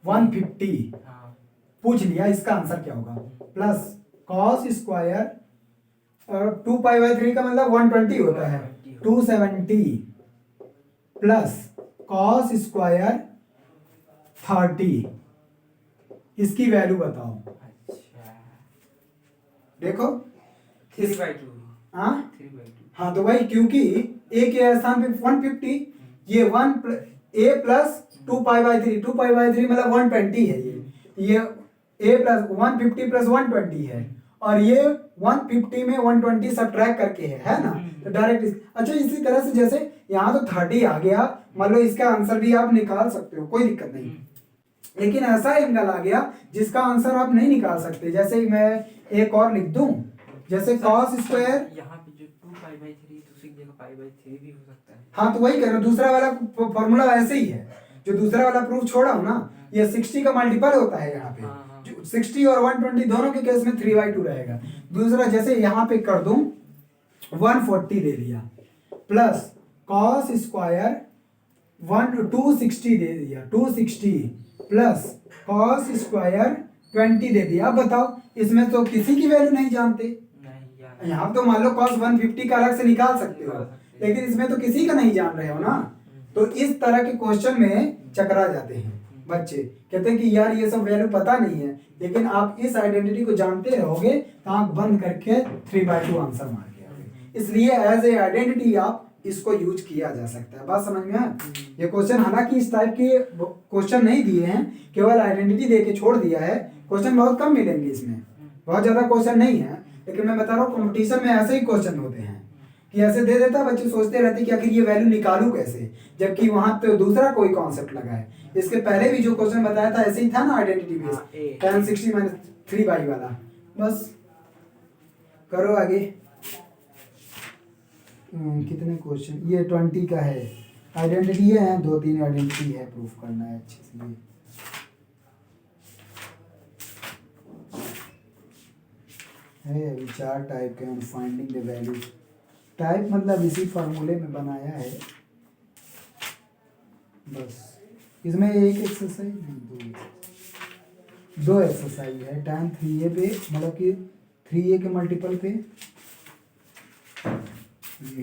150 पूछ लिया, इसका आंसर क्या होगा, प्लस cos स्क्वायर 2π/3 का मतलब 120 होता है, 270 प्लस cos स्क्वायर 30, इसकी वैल्यू बताओ। देखो 3/2, हाँ तो भाई क्योंकि a के स्थान पे 150, ये a प्लस 2π/3, 2π/3 मतलब 120 है, ये a प्लस 150 प्लस 120 है, और ये 150 में 120 सब्ट्रैक्ट करके है ना, तो डायरेक्ट। अच्छा इसी तरह से जैसे यहाँ तो 30 आ गया, मान लो इसका आंसर भी आप निकाल सकते हो, कोई दिक्कत नहीं, लेकिन ऐसा एंगल आ गया जिसका आंसर आप नहीं निकाल सकते। जैसे मैं एक और लिख दूं, जैसे cos स्क्वायर, यहाँ पे जो 2π/3 तो उसी जगह π/3 भी हो सकता है। हाँ तो वही कह रहा हूँ, दूसरा वाला फॉर्मूला ऐसे ही है, जो दूसरा वाला प्रूफ छोड़ा हूँ ना, ये 60 का मल्टीपल होता है यहाँ पे, 60 और 120 दोनों के केस में 3/2 रहेगा। दूसरा जैसे यहाँ पे कर दूं 140 दे दिया, प्लस cos स्क्वायर 260 दे दिया, 260 प्लस cos स्क्वायर 20 दे दिया। अब बताओ इसमें तो किसी की वैल्यू नहीं जानते, यहाँ तो मान लो cos 150 का अलग से निकाल सकते हो, लेकिन इसमें तो किसी का नहीं जान रहे हो ना, तो इस तरह के क्वेश्चन में चकरा जाते हैं बच्चे, कहते हैं कि यार ये सब वैल्यू पता नहीं है, लेकिन आप इस आइडेंटिटी को जानते रहोगे तो आंख बंद करके 3/2 आंसर मार के आओगे। इसलिए एज ए आइडेंटिटी आप इसको यूज किया जा सकता है। बात समझ में आया? ये क्वेश्चन हालांकि इस टाइप के क्वेश्चन नहीं दिए हैं, केवल आइडेंटिटी दे के छोड़ दिया है। क्वेश्चन बहुत कम मिलेंगे इसमें, बहुत ज्यादा क्वेश्चन नहीं है, लेकिन मैं बता रहा हूँ कंपटीशन में ऐसे ही क्वेश्चन होते हैं कि ऐसे दे देता, बच्चे सोचते रहते कि आखिर ये वैल्यू निकालूं कैसे, जबकि वहां पे दूसरा कोई कॉन्सेप्ट लगा है। इसके पहले भी जो क्वेश्चन बताया था ऐसे ही था ना, आइडेंटिटी बेस्ड tan 60 - 3/, वाला। बस करो आगे। कितने क्वेश्चन, ये 20 का है, आइडेंटिटी है, 2-3 आइडेंटिटी है, प्रूफ करना है अच्छे से। है अभी 4 टाइप के, फाइंडिंग द वैल्यू। टाइप मतलब इसी फार्मूले में बनाया है बस। इसमें एक एक्सरसाइज नहीं, दो एक्सरसाइज है। tan 3a पे मतलब कि 3a के मल्टीपल पे ये